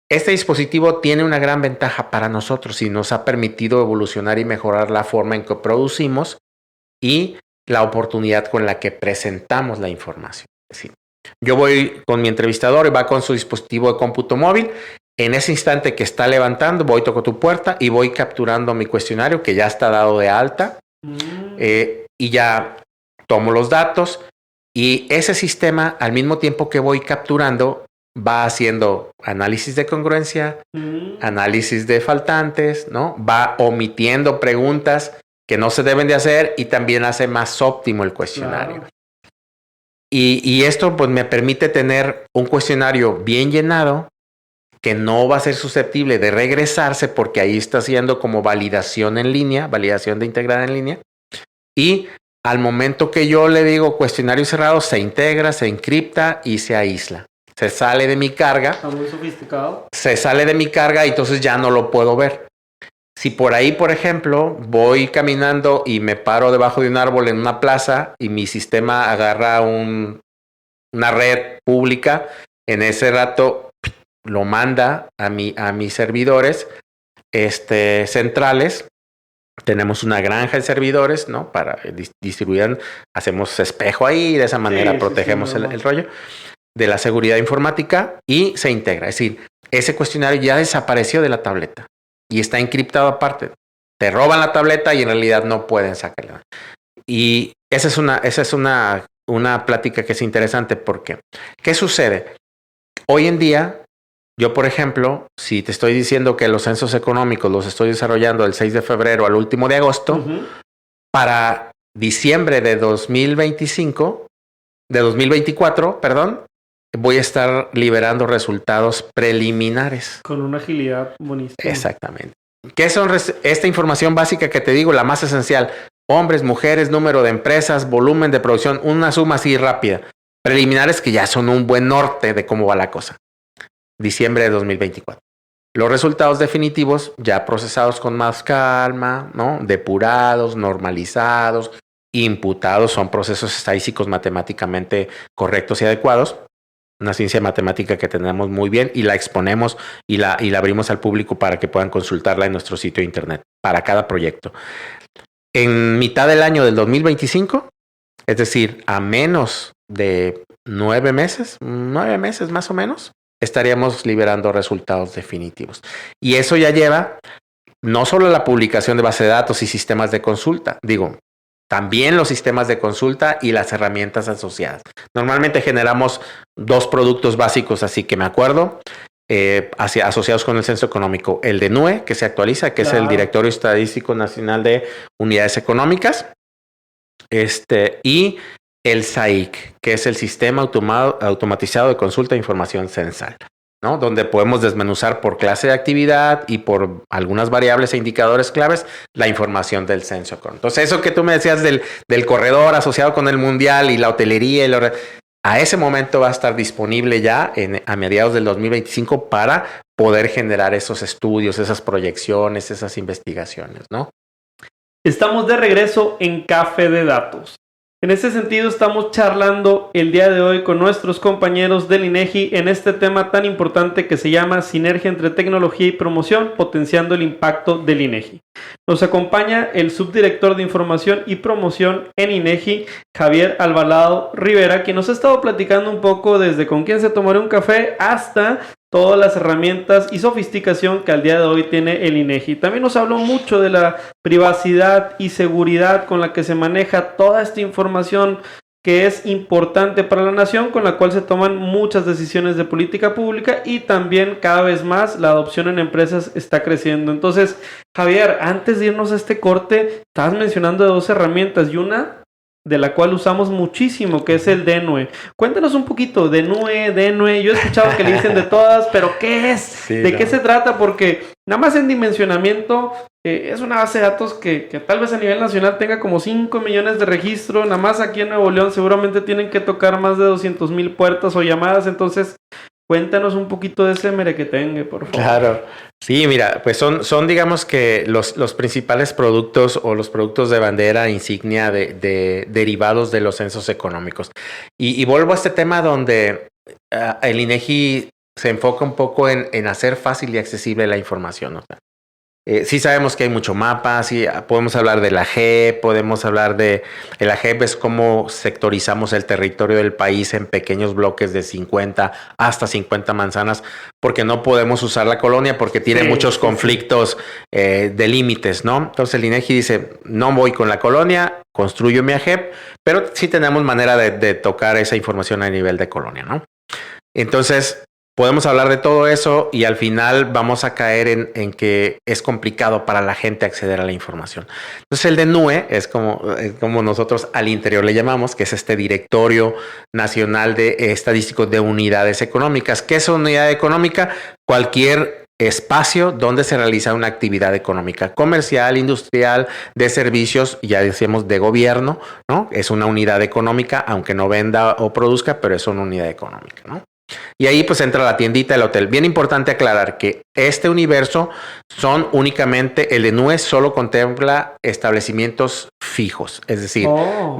Este dispositivo tiene una gran ventaja para nosotros y nos ha permitido evolucionar y mejorar la forma en que producimos y la oportunidad con la que presentamos la información. Sí. Yo voy con mi entrevistador y va con su dispositivo de cómputo móvil. En ese instante que está levantando, voy, toco tu puerta y voy capturando mi cuestionario que ya está dado de alta y ya tomo los datos y ese sistema al mismo tiempo que voy capturando va haciendo análisis de congruencia, análisis de faltantes, ¿no? Va omitiendo preguntas que no se deben de hacer y también hace más óptimo el cuestionario. Claro. Y esto pues me permite tener un cuestionario bien llenado que no va a ser susceptible de regresarse porque ahí está haciendo como validación en línea, validación de integrada en línea. Y al momento que yo le digo cuestionario cerrado, se integra, se encripta y se aísla. Se sale de mi carga. Está muy sofisticado. Se sale de mi carga y entonces ya no lo puedo ver. Si por ahí, por ejemplo, voy caminando y me paro debajo de un árbol en una plaza y mi sistema agarra una red pública, en ese rato lo manda a mis servidores centrales. Tenemos una granja de servidores, ¿no? Para distribuir, hacemos espejo ahí y de esa manera protegemos el rollo de la seguridad informática y se integra. Es decir, ese cuestionario ya desapareció de la tableta y está encriptado aparte. Te roban la tableta y en realidad no pueden sacarla. Y esa es una plática que es interesante porque, ¿qué sucede? Hoy en día, yo, por ejemplo, si te estoy diciendo que los censos económicos los estoy desarrollando del 6 de febrero al último de agosto, para diciembre de 2024, voy a estar liberando resultados preliminares. Con una agilidad bonita. Exactamente. ¿Qué son esta información básica que te digo, la más esencial? Hombres, mujeres, número de empresas, volumen de producción, una suma así rápida. Preliminares que ya son un buen norte de cómo va la cosa. Diciembre de 2024. Los resultados definitivos ya procesados con más calma, ¿no? Depurados, normalizados, imputados, son procesos estadísticos matemáticamente correctos y adecuados. Una ciencia matemática que tenemos muy bien y la exponemos y la abrimos al público para que puedan consultarla en nuestro sitio de internet para cada proyecto. En mitad del año del 2025, es decir, a menos de 9 meses más o menos, estaríamos liberando resultados definitivos. Y eso ya lleva no solo la publicación de base de datos y sistemas de consulta, también los sistemas de consulta y las herramientas asociadas. Normalmente generamos 2 productos básicos, así que me acuerdo, asociados con el censo económico. El de NUE, que se actualiza, que es el Directorio Estadístico Nacional de Unidades Económicas, y el SAIC, que es el Sistema Automatizado de Consulta de Información Censal, ¿no? Donde podemos desmenuzar por clase de actividad y por algunas variables e indicadores claves la información del censo económico. Entonces, eso que tú me decías del corredor asociado con el mundial y la hotelería, a ese momento va a estar disponible ya a mediados del 2025 para poder generar esos estudios, esas proyecciones, esas investigaciones, ¿no? Estamos de regreso en Café de Datos. En ese sentido, estamos charlando el día de hoy con nuestros compañeros del INEGI en este tema tan importante que se llama Sinergia entre Tecnología y Promoción, potenciando el impacto del INEGI. Nos acompaña el subdirector de Información y Promoción en INEGI, Javier Alvarado Rivera, quien nos ha estado platicando un poco desde con quién se tomará un café hasta todas las herramientas y sofisticación que al día de hoy tiene el INEGI. También nos habló mucho de la privacidad y seguridad con la que se maneja toda esta información que es importante para la nación, con la cual se toman muchas decisiones de política pública y también cada vez más la adopción en empresas está creciendo. Entonces, Javier, antes de irnos a este corte, estabas mencionando de 2 herramientas y una de la cual usamos muchísimo, que es el DNUE. Cuéntanos un poquito, DNUE. Yo he escuchado que le dicen de todas, pero ¿qué es? Sí, ¿de qué se trata? Porque nada más en dimensionamiento es una base de datos que tal vez a nivel nacional tenga como 5 millones de registros. Nada más aquí en Nuevo León seguramente tienen que tocar más de 200,000 puertas o llamadas. Entonces, cuéntanos un poquito de ese merequetengue, por favor. Claro. Sí, mira, pues son digamos que los principales productos o los productos de bandera, insignia de derivados de los censos económicos. Y vuelvo a este tema donde el INEGI se enfoca un poco en hacer fácil y accesible la información, ¿no? Sí sabemos que hay mucho mapa, sí, podemos hablar de la AGEP, podemos hablar de la AGEP es cómo sectorizamos el territorio del país en pequeños bloques de 50 hasta 50 manzanas, porque no podemos usar la colonia porque tiene muchos conflictos de límites, ¿no? Entonces el INEGI dice, no voy con la colonia, construyo mi AGEP, pero sí tenemos manera de tocar esa información a nivel de colonia, ¿no? Entonces, podemos hablar de todo eso y al final vamos a caer en que es complicado para la gente acceder a la información. Entonces el DNUE es como nosotros al interior le llamamos, que es este Directorio Nacional de Estadísticos de Unidades Económicas. ¿Qué es una unidad económica? Cualquier espacio donde se realiza una actividad económica, comercial, industrial, de servicios, ya decíamos de gobierno, ¿no? Es una unidad económica, aunque no venda o produzca, pero es una unidad económica, ¿no? Y ahí pues entra la tiendita del hotel. Bien importante aclarar que este universo son únicamente, el DNUE solo contempla establecimientos fijos, es decir,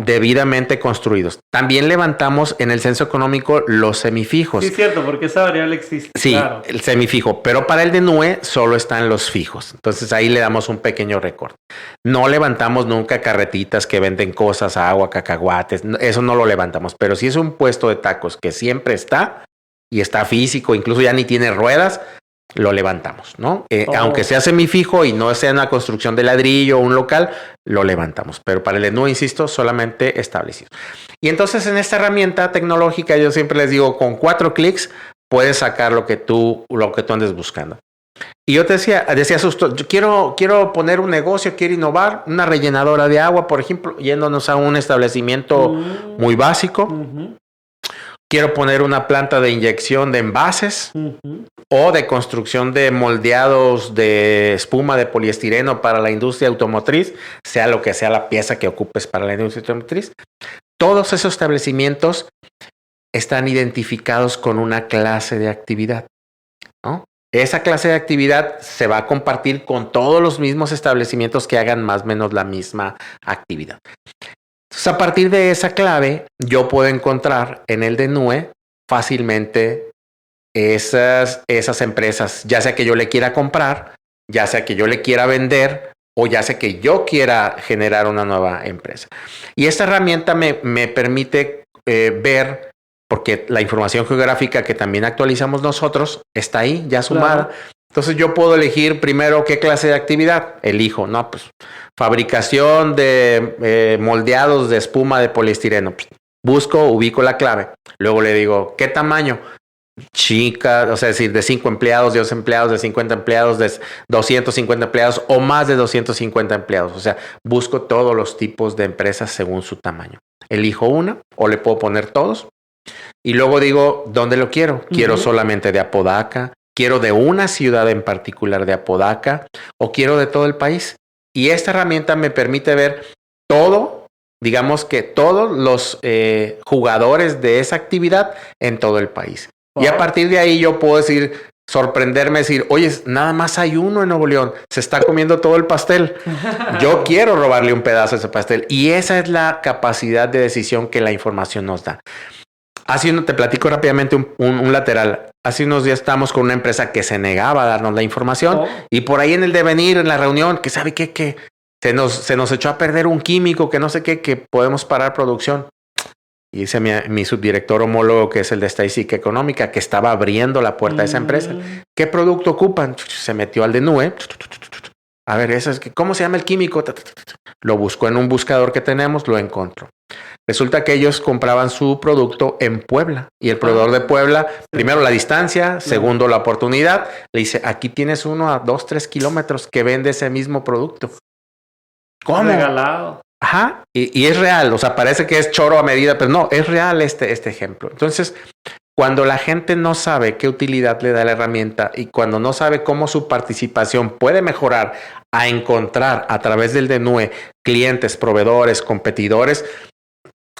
debidamente construidos. También levantamos en el censo económico los semifijos. Sí, es cierto, porque esa variable existe. Sí, claro. el semifijo, pero para el DNUE solo están los fijos. Entonces ahí le damos un pequeño recorte. No levantamos nunca carretitas que venden cosas, agua, cacahuates, eso no lo levantamos. Pero si es un puesto de tacos que siempre está y está físico, incluso ya ni tiene ruedas, lo levantamos, ¿no? Aunque sea semifijo y no sea una construcción de ladrillo o un local, lo levantamos. Pero para el DNUE, insisto, solamente establecido. Y entonces en esta herramienta tecnológica, yo siempre les digo, con 4 clics puedes sacar lo que tú andes buscando. Y yo te decía Susto, yo quiero poner un negocio, quiero innovar, una rellenadora de agua, por ejemplo, yéndonos a un establecimiento muy básico. Quiero poner una planta de inyección de envases o de construcción de moldeados de espuma de poliestireno para la industria automotriz, sea lo que sea la pieza que ocupes para la industria automotriz. Todos esos establecimientos están identificados con una clase de actividad, ¿no? Esa clase de actividad se va a compartir con todos los mismos establecimientos que hagan más o menos la misma actividad. Entonces, a partir de esa clave, yo puedo encontrar en el DNUE fácilmente esas empresas, ya sea que yo le quiera comprar, ya sea que yo le quiera vender o ya sea que yo quiera generar una nueva empresa. Y esta herramienta me permite ver, porque la información geográfica que también actualizamos nosotros está ahí ya sumada. Claro. Entonces yo puedo elegir primero qué clase de actividad elijo, ¿no? Pues fabricación de moldeados de espuma de poliestireno. Busco, ubico la clave. Luego le digo, ¿qué tamaño? Chica, o sea, es decir, de 5 empleados, de 2 empleados, de 50 empleados, de 250 empleados o más de 250 empleados. O sea, busco todos los tipos de empresas según su tamaño. Elijo una o le puedo poner todos. Y luego digo, ¿dónde lo quiero? Quiero solamente de Apodaca, quiero de una ciudad en particular de Apodaca o quiero de todo el país. Y esta herramienta me permite ver todo, digamos que todos los jugadores de esa actividad en todo el país. Wow. Y a partir de ahí yo puedo sorprenderme, decir, oye, nada más hay uno en Nuevo León, se está comiendo todo el pastel. Yo quiero robarle un pedazo de ese pastel. Y esa es la capacidad de decisión que la información nos da. Te platico rápidamente un lateral. Hace unos días estábamos con una empresa que se negaba a darnos la información y por ahí en el devenir, en la reunión, que sabe que se nos echó a perder un químico, que no sé qué, que podemos parar producción. Y dice mi subdirector homólogo, que es el de Estadística Económica, que estaba abriendo la puerta de esa empresa. ¿Qué producto ocupan? Se metió al DNUE. A ver, ¿cómo se llama el químico? Lo buscó en un buscador que tenemos, lo encontró. Resulta que ellos compraban su producto en Puebla y el proveedor de Puebla, primero la distancia, segundo la oportunidad, le dice, aquí tienes uno a 2-3 kilómetros que vende ese mismo producto. ¿Cómo? Regalado. Ajá, y es real, o sea, parece que es choro a medida, pero no, es real este ejemplo. Entonces, cuando la gente no sabe qué utilidad le da la herramienta y cuando no sabe cómo su participación puede mejorar a encontrar a través del DNUE clientes, proveedores, competidores,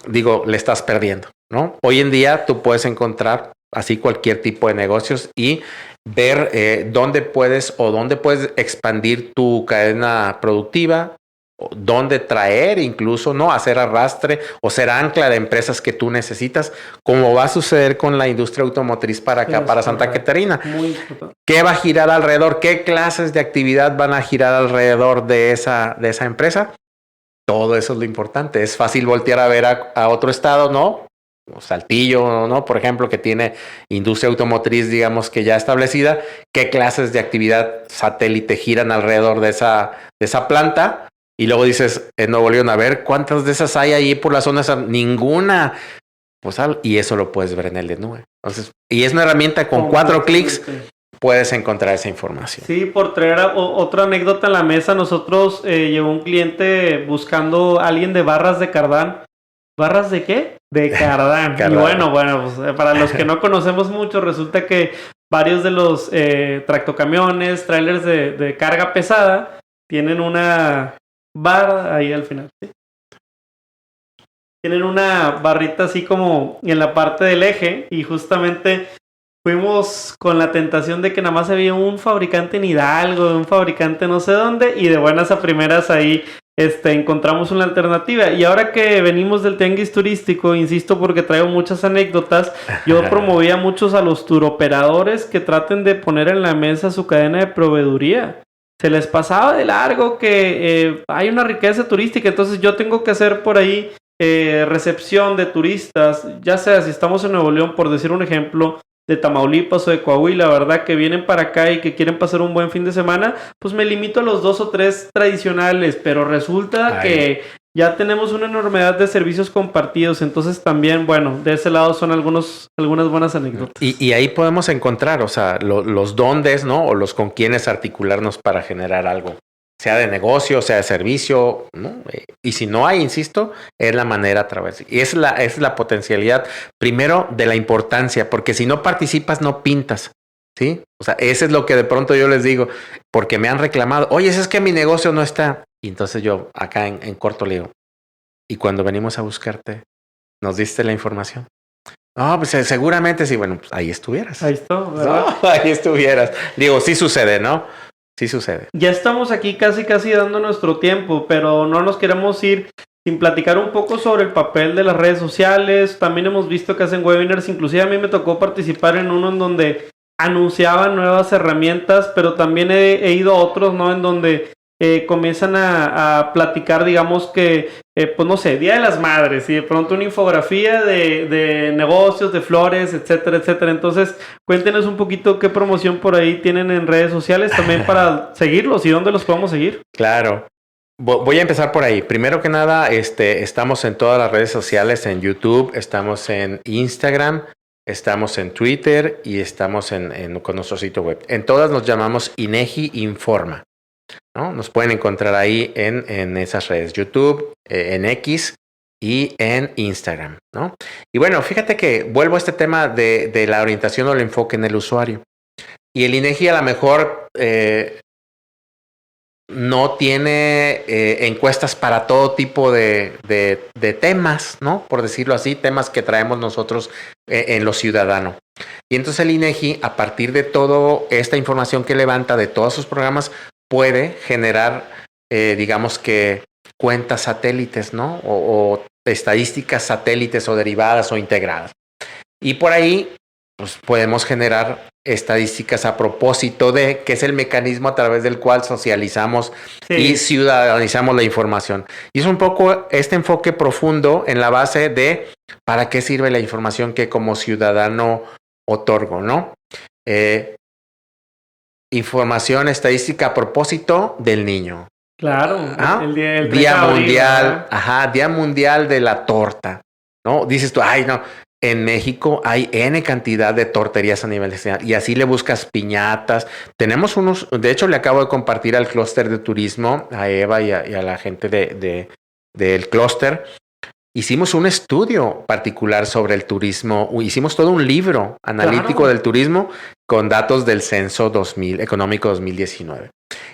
digo, le estás perdiendo, ¿no? Hoy en día tú puedes encontrar así cualquier tipo de negocios y ver dónde puedes expandir tu cadena productiva, dónde traer incluso, ¿no? Hacer arrastre o ser ancla de empresas que tú necesitas, como va a suceder con la industria automotriz para acá, para Santa Catarina. ¿Qué va a girar alrededor? ¿Qué clases de actividad van a girar alrededor de esa empresa? Todo eso es lo importante. Es fácil voltear a ver a otro estado, ¿no? Saltillo, ¿no? Por ejemplo, que tiene industria automotriz, digamos que ya establecida. ¿Qué clases de actividad satélite giran alrededor de esa planta? Y luego dices, en Nuevo León, a ver, ¿cuántas de esas hay ahí por la zona? Ninguna. Pues, y eso lo puedes ver en el DNUE. Entonces, y es una herramienta con 4 clics puedes encontrar esa información. Sí, por traer otra anécdota en la mesa, nosotros llegó un cliente buscando a alguien de barras de Cardán. ¿Barras de qué? De Cardán. Y bueno, pues, para los que no conocemos mucho, resulta que varios de los tractocamiones, trailers de carga pesada, tienen una barra ahí al final, ¿sí? Tienen una barrita así como en la parte del eje y justamente fuimos con la tentación de que nada más había un fabricante en Hidalgo, un fabricante no sé dónde, y de buenas a primeras ahí encontramos una alternativa. Y ahora que venimos del tianguis turístico, insisto porque traigo muchas anécdotas, yo promovía muchos a los turoperadores que traten de poner en la mesa su cadena de proveeduría. Se les pasaba de largo que hay una riqueza turística, entonces yo tengo que hacer por ahí recepción de turistas, ya sea si estamos en Nuevo León, por decir un ejemplo, de Tamaulipas o de Coahuila, ¿verdad? Que vienen para acá y que quieren pasar un buen fin de semana, pues me limito a los 2 o 3 tradicionales, pero resulta que ya tenemos una enormidad de servicios compartidos, entonces también, bueno, de ese lado son algunas buenas anécdotas. Y ahí podemos encontrar, o sea, los dóndes, ¿no? O los con quienes articularnos para generar algo, sea de negocio, sea de servicio, ¿no? Y si no hay, insisto, es la manera a través. Y es la potencialidad, primero, de la importancia, porque si no participas, no pintas, ¿sí? O sea, eso es lo que de pronto yo les digo, porque me han reclamado, oye, es que mi negocio no está. Y entonces yo acá en corto le digo, y cuando venimos a buscarte, ¿nos diste la información? No, pues seguramente sí, bueno, pues ahí estuvieras. Ahí está, ¿verdad? No, ahí estuvieras. Digo, sí sucede, ¿no? Sí sucede. Ya estamos aquí casi dando nuestro tiempo, pero no nos queremos ir sin platicar un poco sobre el papel de las redes sociales. También hemos visto que hacen webinars, inclusive a mí me tocó participar en uno en donde anunciaban nuevas herramientas, pero también he ido a otros, ¿no? En donde comienzan a platicar, digamos que, pues no sé, Día de las Madres y de pronto una infografía de negocios, de flores, etcétera, etcétera. Entonces, cuéntenos un poquito qué promoción por ahí tienen en redes sociales también para seguirlos y dónde los podemos seguir. Claro. Voy a empezar por ahí. Primero que nada, estamos en todas las redes sociales, en YouTube, estamos en Instagram, estamos en Twitter y estamos con nuestro sitio web. En todas nos llamamos INEGI Informa, ¿no? Nos pueden encontrar ahí en esas redes, YouTube, en X y en Instagram, ¿no? Y bueno, fíjate que vuelvo a este tema de la orientación o el enfoque en el usuario. Y el INEGI a lo mejor no tiene encuestas para todo tipo de temas, ¿no? Por decirlo así, temas que traemos nosotros en lo ciudadano. Y entonces el INEGI, a partir de toda esta información que levanta de todos sus programas, puede generar, digamos que, cuentas satélites, ¿no? O estadísticas satélites o derivadas o integradas. Y por ahí, pues podemos generar estadísticas a propósito de que es el mecanismo a través del cual socializamos y ciudadanizamos la información. Y es un poco este enfoque profundo en la base de para qué sirve la información que como ciudadano otorgo, ¿no? Información estadística a propósito del niño. Claro, el Día Mundial, Día Mundial de la Torta, ¿no? Dices tú, ay, no, en México hay N cantidad de torterías a nivel nacional y así le buscas piñatas. Tenemos unos, de hecho le acabo de compartir al clúster de turismo, a Eva y a la gente del clúster. Hicimos un estudio particular sobre el turismo, hicimos todo un libro analítico del turismo con datos del censo económico 2019.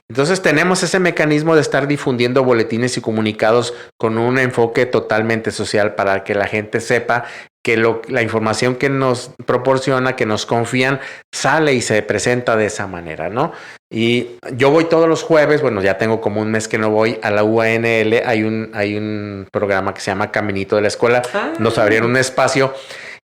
Entonces tenemos ese mecanismo de estar difundiendo boletines y comunicados con un enfoque totalmente social para que la gente sepa que la información que nos proporciona, que nos confían, sale y se presenta de esa manera, ¿no? Y yo voy todos los jueves, bueno, ya tengo como un mes que no voy, a la UANL, hay un programa que se llama Caminito de la Escuela, nos abrieron un espacio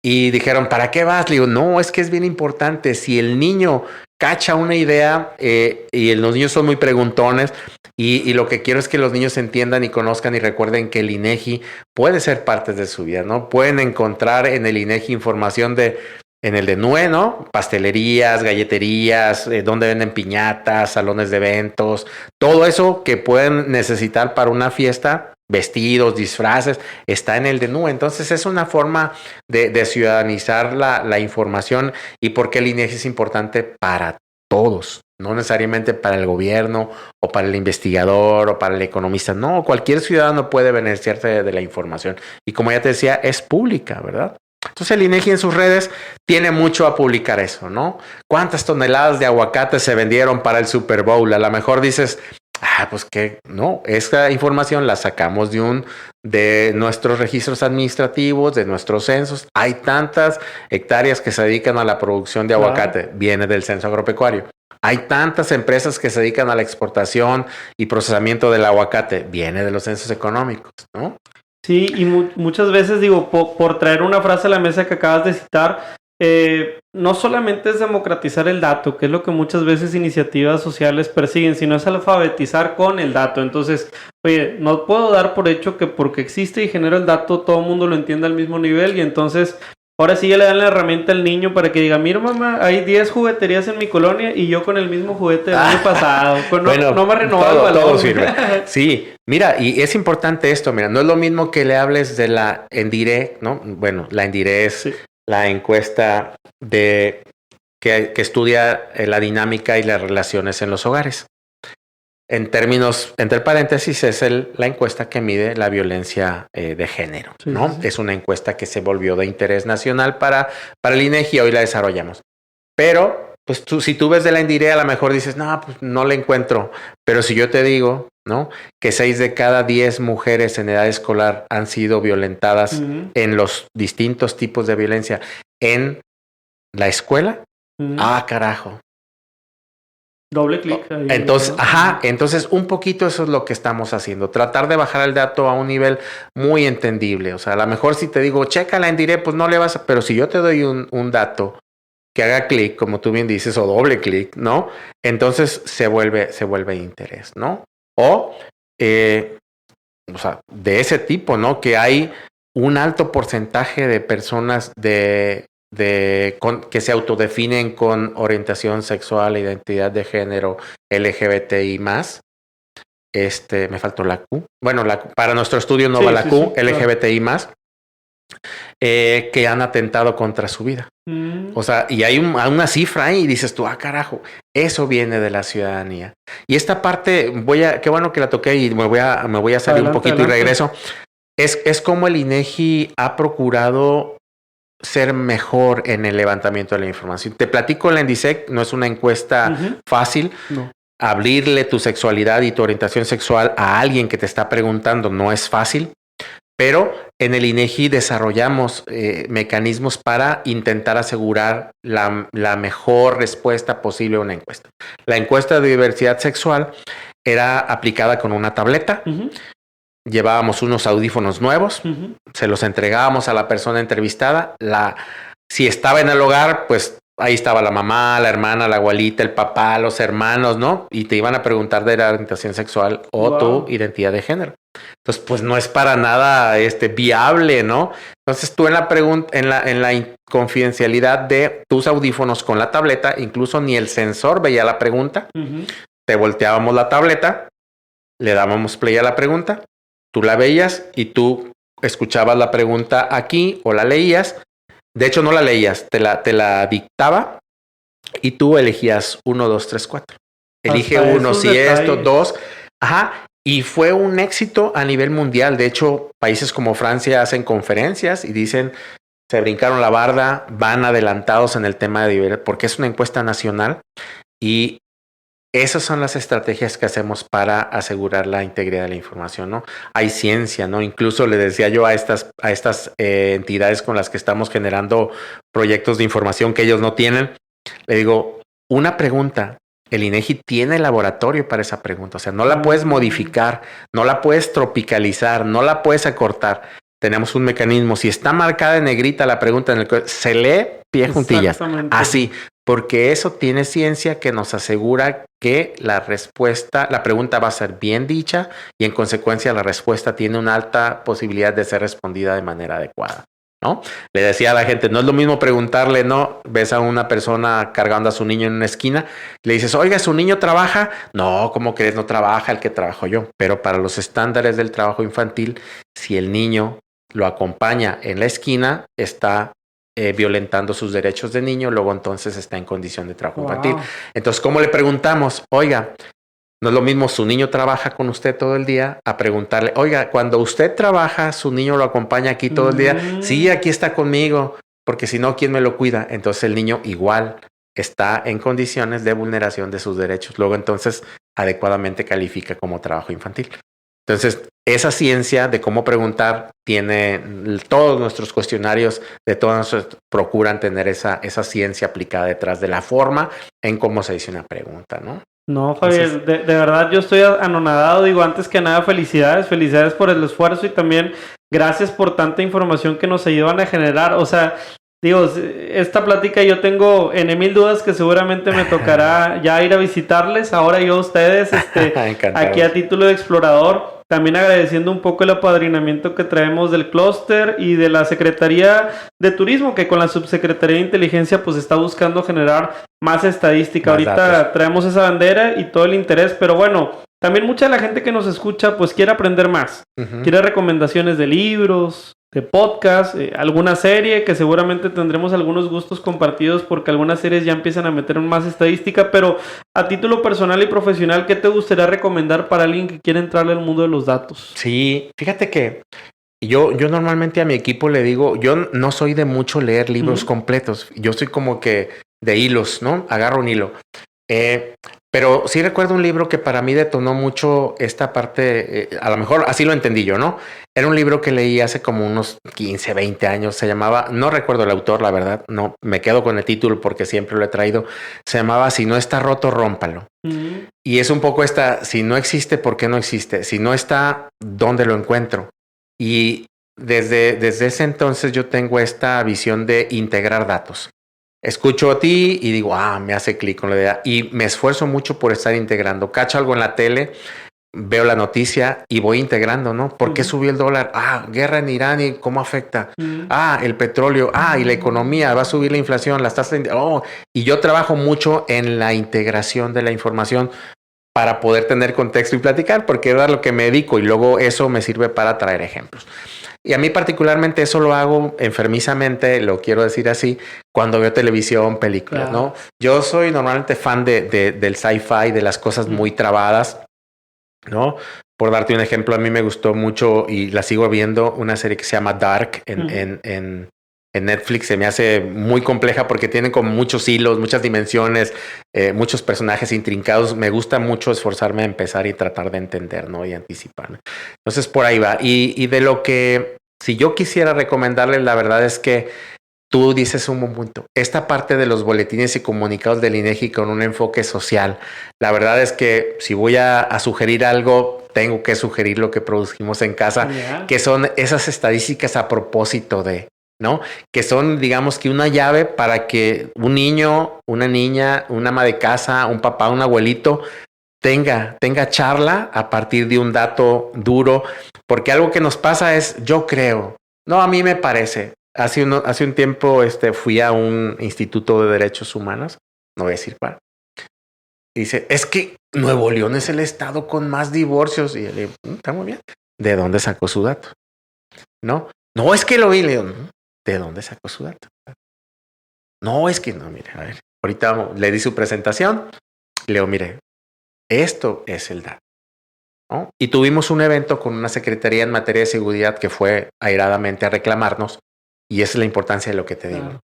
y dijeron, ¿para qué vas? Le digo, no, es que es bien importante, si el niño cacha una idea y los niños son muy preguntones y lo que quiero es que los niños entiendan y conozcan y recuerden que el INEGI puede ser parte de su vida, ¿no? Pueden encontrar en el INEGI información en el de NUE, ¿no? Pastelerías, galleterías, donde venden piñatas, salones de eventos, todo eso que pueden necesitar para una fiesta, vestidos, disfraces, está en el DNU. Entonces es una forma de ciudadanizar la información y por qué el INEGI es importante para todos, no necesariamente para el gobierno o para el investigador o para el economista. No, cualquier ciudadano puede beneficiarse de la información. Y como ya te decía, es pública, ¿verdad? Entonces el INEGI en sus redes tiene mucho a publicar eso, ¿no? ¿Cuántas toneladas de aguacate se vendieron para el Super Bowl? A lo mejor dices, pues que no, esta información la sacamos de nuestros registros administrativos, de nuestros censos. Hay tantas hectáreas que se dedican a la producción de aguacate, viene del censo agropecuario. Hay tantas empresas que se dedican a la exportación y procesamiento del aguacate, viene de los censos económicos, ¿no? Sí, y muchas veces digo, por traer una frase a la mesa que acabas de citar, no solamente es democratizar el dato, que es lo que muchas veces iniciativas sociales persiguen, sino es alfabetizar con el dato. Entonces, oye, no puedo dar por hecho que porque existe y genera el dato, todo el mundo lo entiende al mismo nivel, y entonces ahora sí ya le dan la herramienta al niño para que diga, mira mamá, hay 10 jugueterías en mi colonia y yo con el mismo juguete del año pasado. No me renovó el valor. Todo sirve. Sí, mira, y es importante esto, mira, no es lo mismo que le hables de la ENDIRE, ¿no? Bueno, la ENDIRE es la encuesta que estudia la dinámica y las relaciones en los hogares. En términos, entre paréntesis, es la encuesta que mide la violencia de género, ¿no? Sí. Es una encuesta que se volvió de interés nacional para el INEGI y hoy la desarrollamos. Pero, pues si tú ves de la ENDIRE, a lo mejor dices, no, pues no la encuentro. Pero si yo te digo, ¿no? Que 6 de cada 10 mujeres en edad escolar han sido violentadas en los distintos tipos de violencia en la escuela, carajo. Doble clic. Entonces, entonces un poquito eso es lo que estamos haciendo. Tratar de bajar el dato a un nivel muy entendible. O sea, a lo mejor si te digo, chécala en directo, pues no le vas a... Pero si yo te doy un dato que haga clic, como tú bien dices, o doble clic, ¿no? Entonces se vuelve interés, ¿no? O sea, de ese tipo, ¿no? Que hay un alto porcentaje de personas que se autodefinen con orientación sexual, identidad de género, LGBTI+. Me faltó la Q. Bueno, para nuestro estudio no va la Q, LGBTI+, que han atentado contra su vida. O sea, y hay una cifra ahí y dices tú, carajo, eso viene de la ciudadanía. Y esta parte, qué bueno que la toqué y me voy a salir un poquito y regreso. Es como el INEGI ha procurado ser mejor en el levantamiento de la información. Te platico, la ENDISEC no es una encuesta fácil. No. Abrirle tu sexualidad y tu orientación sexual a alguien que te está preguntando no es fácil, pero en el INEGI desarrollamos mecanismos para intentar asegurar la mejor respuesta posible a una encuesta. La encuesta de diversidad sexual era aplicada con una tableta. Llevábamos unos audífonos nuevos, se los entregábamos a la persona entrevistada. Si estaba en el hogar, pues ahí estaba la mamá, la hermana, la abuelita, el papá, los hermanos, ¿no? Y te iban a preguntar de la orientación sexual o tu identidad de género. Entonces, pues no es para nada viable, ¿no? Entonces tú en la confidencialidad de tus audífonos con la tableta, incluso ni el sensor veía la pregunta, te volteábamos la tableta, le dábamos play a la pregunta, tú la veías y tú escuchabas la pregunta aquí o la leías. De hecho, no la leías, te la dictaba y tú elegías 1, 2, 3, 4. Elige uno, si esto, 2. Y fue un éxito a nivel mundial. De hecho, países como Francia hacen conferencias y dicen, se brincaron la barda, van adelantados en el tema de diversidad, porque es una encuesta nacional y esas son las estrategias que hacemos para asegurar la integridad de la información, ¿no? Hay ciencia, ¿no? Incluso le decía yo a estas entidades con las que estamos generando proyectos de información que ellos no tienen, le digo, una pregunta, el INEGI tiene laboratorio para esa pregunta, o sea, no la puedes modificar, no la puedes tropicalizar, no la puedes acortar. Tenemos un mecanismo, si está marcada en negrita la pregunta, se lee pie juntillas, así. Porque eso tiene ciencia que nos asegura que la pregunta va a ser bien dicha y en consecuencia la respuesta tiene una alta posibilidad de ser respondida de manera adecuada. ¿no? Le decía a la gente, no es lo mismo preguntarle, ¿no? Ves a una persona cargando a su niño en una esquina, le dices, oiga, ¿su niño trabaja? No, ¿cómo crees? No trabaja, el que trabajo yo. Pero para los estándares del trabajo infantil, si el niño lo acompaña en la esquina, está violentando sus derechos de niño, luego entonces está en condición de trabajo infantil. Entonces, ¿cómo le preguntamos? Oiga, no es lo mismo su niño trabaja con usted todo el día a preguntarle, oiga, cuando usted trabaja, su niño lo acompaña aquí todo el día. Sí, aquí está conmigo, porque si no, ¿quién me lo cuida? Entonces el niño igual está en condiciones de vulneración de sus derechos. Luego entonces adecuadamente califica como trabajo infantil. Entonces, esa ciencia de cómo preguntar tiene todos nuestros cuestionarios, de todos procuran tener esa ciencia aplicada detrás de la forma en cómo se dice una pregunta, ¿no? No, Javier, entonces, de verdad yo estoy anonadado. Digo, antes que nada, felicidades por el esfuerzo y también gracias por tanta información que nos ayudan a generar. O sea, digo, esta plática yo tengo N mil dudas que seguramente me tocará ya ir a visitarles. Ahora yo a ustedes, aquí a título de explorador. También agradeciendo un poco el apadrinamiento que traemos del clúster y de la Secretaría de Turismo, que con la Subsecretaría de Inteligencia pues está buscando generar más estadística. Ahorita datos. Traemos esa bandera y todo el interés, pero bueno, también mucha de la gente que nos escucha pues quiere aprender más. Quiere recomendaciones de libros, de podcast, alguna serie, que seguramente tendremos algunos gustos compartidos porque algunas series ya empiezan a meter más estadística, pero a título personal y profesional, ¿qué te gustaría recomendar para alguien que quiere entrarle al mundo de los datos? Sí, fíjate que yo normalmente a mi equipo le digo, yo no soy de mucho leer libros completos, yo soy como que de hilos, ¿no? Agarro un hilo. Pero sí recuerdo un libro que para mí detonó mucho esta parte, a lo mejor así lo entendí yo, ¿no? Era un libro que leí hace como unos 15, 20 años, se llamaba, no recuerdo el autor, la verdad, no, me quedo con el título porque siempre lo he traído, se llamaba Si no está roto, rómpalo. Y es un poco esta, si no existe, ¿por qué no existe? Si no está, ¿dónde lo encuentro? Y desde ese entonces yo tengo esta visión de integrar datos. Escucho a ti y digo, me hace clic con la idea y me esfuerzo mucho por estar integrando. Cacho algo en la tele, veo la noticia y voy integrando, ¿no? ¿Por qué subió el dólar? Guerra en Irán y cómo afecta. El petróleo. Y la economía, va a subir la inflación, las tasas. Y yo trabajo mucho en la integración de la información para poder tener contexto y platicar, porque es a lo que me dedico y luego eso me sirve para traer ejemplos. Y a mí particularmente eso lo hago enfermizamente, lo quiero decir así, cuando veo televisión, películas, ¿no? Yo soy normalmente fan del sci-fi, de las cosas muy trabadas, ¿no? Por darte un ejemplo, a mí me gustó mucho y la sigo viendo una serie que se llama Dark en Netflix. Se me hace muy compleja porque tiene como muchos hilos, muchas dimensiones, muchos personajes intrincados. Me gusta mucho esforzarme a empezar y tratar de entender, ¿no? Y anticipar. Entonces, por ahí va. Y de lo que, si yo quisiera recomendarles, la verdad es que tú dices un buen punto. Esta parte de los boletines y comunicados del INEGI con un enfoque social. La verdad es que si voy a sugerir algo, tengo que sugerir lo que producimos en casa, que son esas estadísticas a propósito de, ¿no? Que son, digamos que una llave para que un niño, una niña, una ama de casa, un papá, un abuelito tenga charla a partir de un dato duro, porque algo que nos pasa es, yo creo, no, a mí me parece. Hace un tiempo fui a un instituto de derechos humanos, no voy a decir cuál. Dice, es que Nuevo León es el estado con más divorcios. Y yo le digo, está muy bien. ¿De dónde sacó su dato? No, es que lo vi, León. ¿De dónde sacó su dato? No, es que no, mire, a ver. Ahorita le di su presentación. Le digo, mire, esto es el dato, ¿no? Y tuvimos un evento con una secretaría en materia de seguridad que fue airadamente a reclamarnos. Y esa es la importancia de lo que te digo.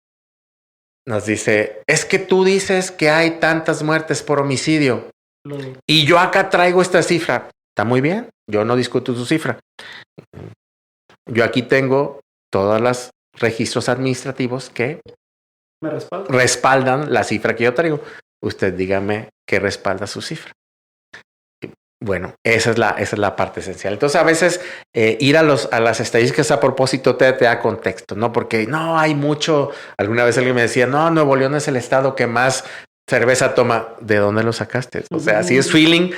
Nos dice, es que tú dices que hay tantas muertes por homicidio. Y yo acá traigo esta cifra. Está muy bien, yo no discuto su cifra. Yo aquí tengo todos los registros administrativos que respaldan la cifra que yo traigo. Usted dígame qué respalda su cifra. Bueno, esa es la parte esencial. Entonces, a veces ir a las estadísticas a propósito te da contexto, ¿no? Porque no hay mucho. Alguna vez alguien me decía, no, Nuevo León es el estado que más cerveza toma. ¿De dónde lo sacaste? O sea, si es feeling,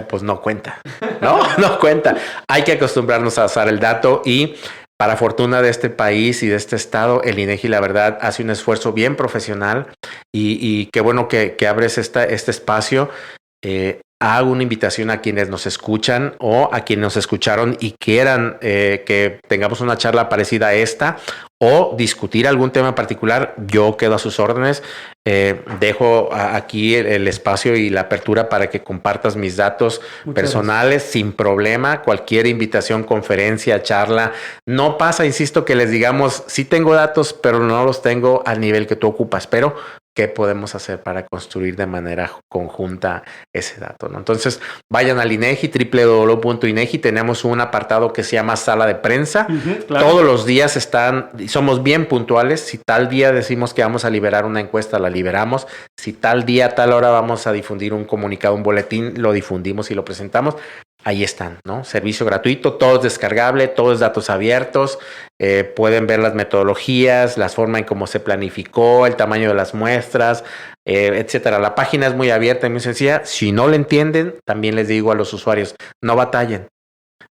pues no cuenta, ¿no? No cuenta. Hay que acostumbrarnos a usar el dato y Para fortuna de este país y de este estado, el INEGI, la verdad, hace un esfuerzo bien profesional y qué bueno que abres este espacio. Hago una invitación a quienes nos escuchan o a quienes nos escucharon y quieran que tengamos una charla parecida a esta o discutir algún tema en particular. Yo quedo a sus órdenes. Dejo aquí el espacio y la apertura para que compartas mis datos personales sin problema. Cualquier invitación, conferencia, charla. No pasa, insisto, que les digamos, sí tengo datos, pero no los tengo al nivel que tú ocupas. Pero ¿qué podemos hacer para construir de manera conjunta ese dato, ¿no? Entonces, vayan al INEGI, www.inegi. Tenemos un apartado que se llama Sala de Prensa. Claro. Todos los días somos bien puntuales. Si tal día decimos que vamos a liberar una encuesta, la liberamos. Si tal día, tal hora vamos a difundir un comunicado, un boletín, lo difundimos y lo presentamos. Ahí están, ¿no? Servicio gratuito, todo es descargable, todo es datos abiertos. Pueden ver las metodologías, la forma en cómo se planificó, el tamaño de las muestras, etcétera. La página es muy abierta y muy sencilla. Si no le entienden, también les digo a los usuarios, no batallen.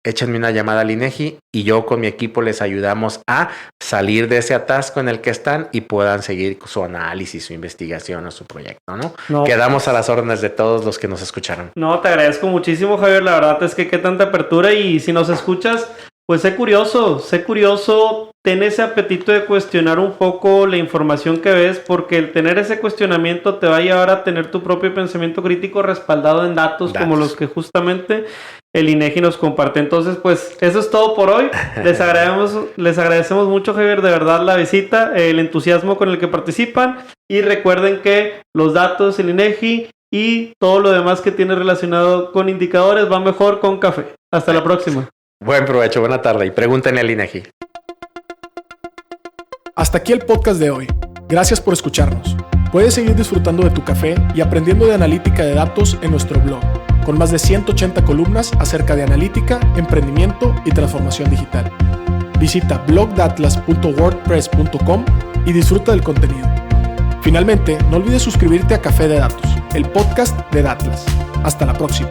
Échenme una llamada al INEGI y yo con mi equipo les ayudamos a salir de ese atasco en el que están y puedan seguir su análisis, su investigación o su proyecto, ¿no? Quedamos a las órdenes de todos los que nos escucharon. No, te agradezco muchísimo, Javier. La verdad es que qué tanta apertura, y si nos escuchas, pues sé curioso, ten ese apetito de cuestionar un poco la información que ves, porque el tener ese cuestionamiento te va a llevar a tener tu propio pensamiento crítico respaldado en datos. Como los que justamente el INEGI nos comparte. Entonces, pues eso es todo por hoy. Les agradecemos mucho, Javier, de verdad la visita, el entusiasmo con el que participan, y recuerden que los datos, el INEGI y todo lo demás que tiene relacionado con indicadores va mejor con café. Hasta la próxima. Buen provecho, buena tarde y pregúntenle al INEGI. Hasta aquí el podcast de hoy. Gracias por escucharnos. Puedes seguir disfrutando de tu café y aprendiendo de analítica de datos en nuestro blog, con más de 180 columnas acerca de analítica, emprendimiento y transformación digital. Visita blogdatlas.wordpress.com y disfruta del contenido. Finalmente, no olvides suscribirte a Café de Datos, el podcast de Datlas. Hasta la próxima.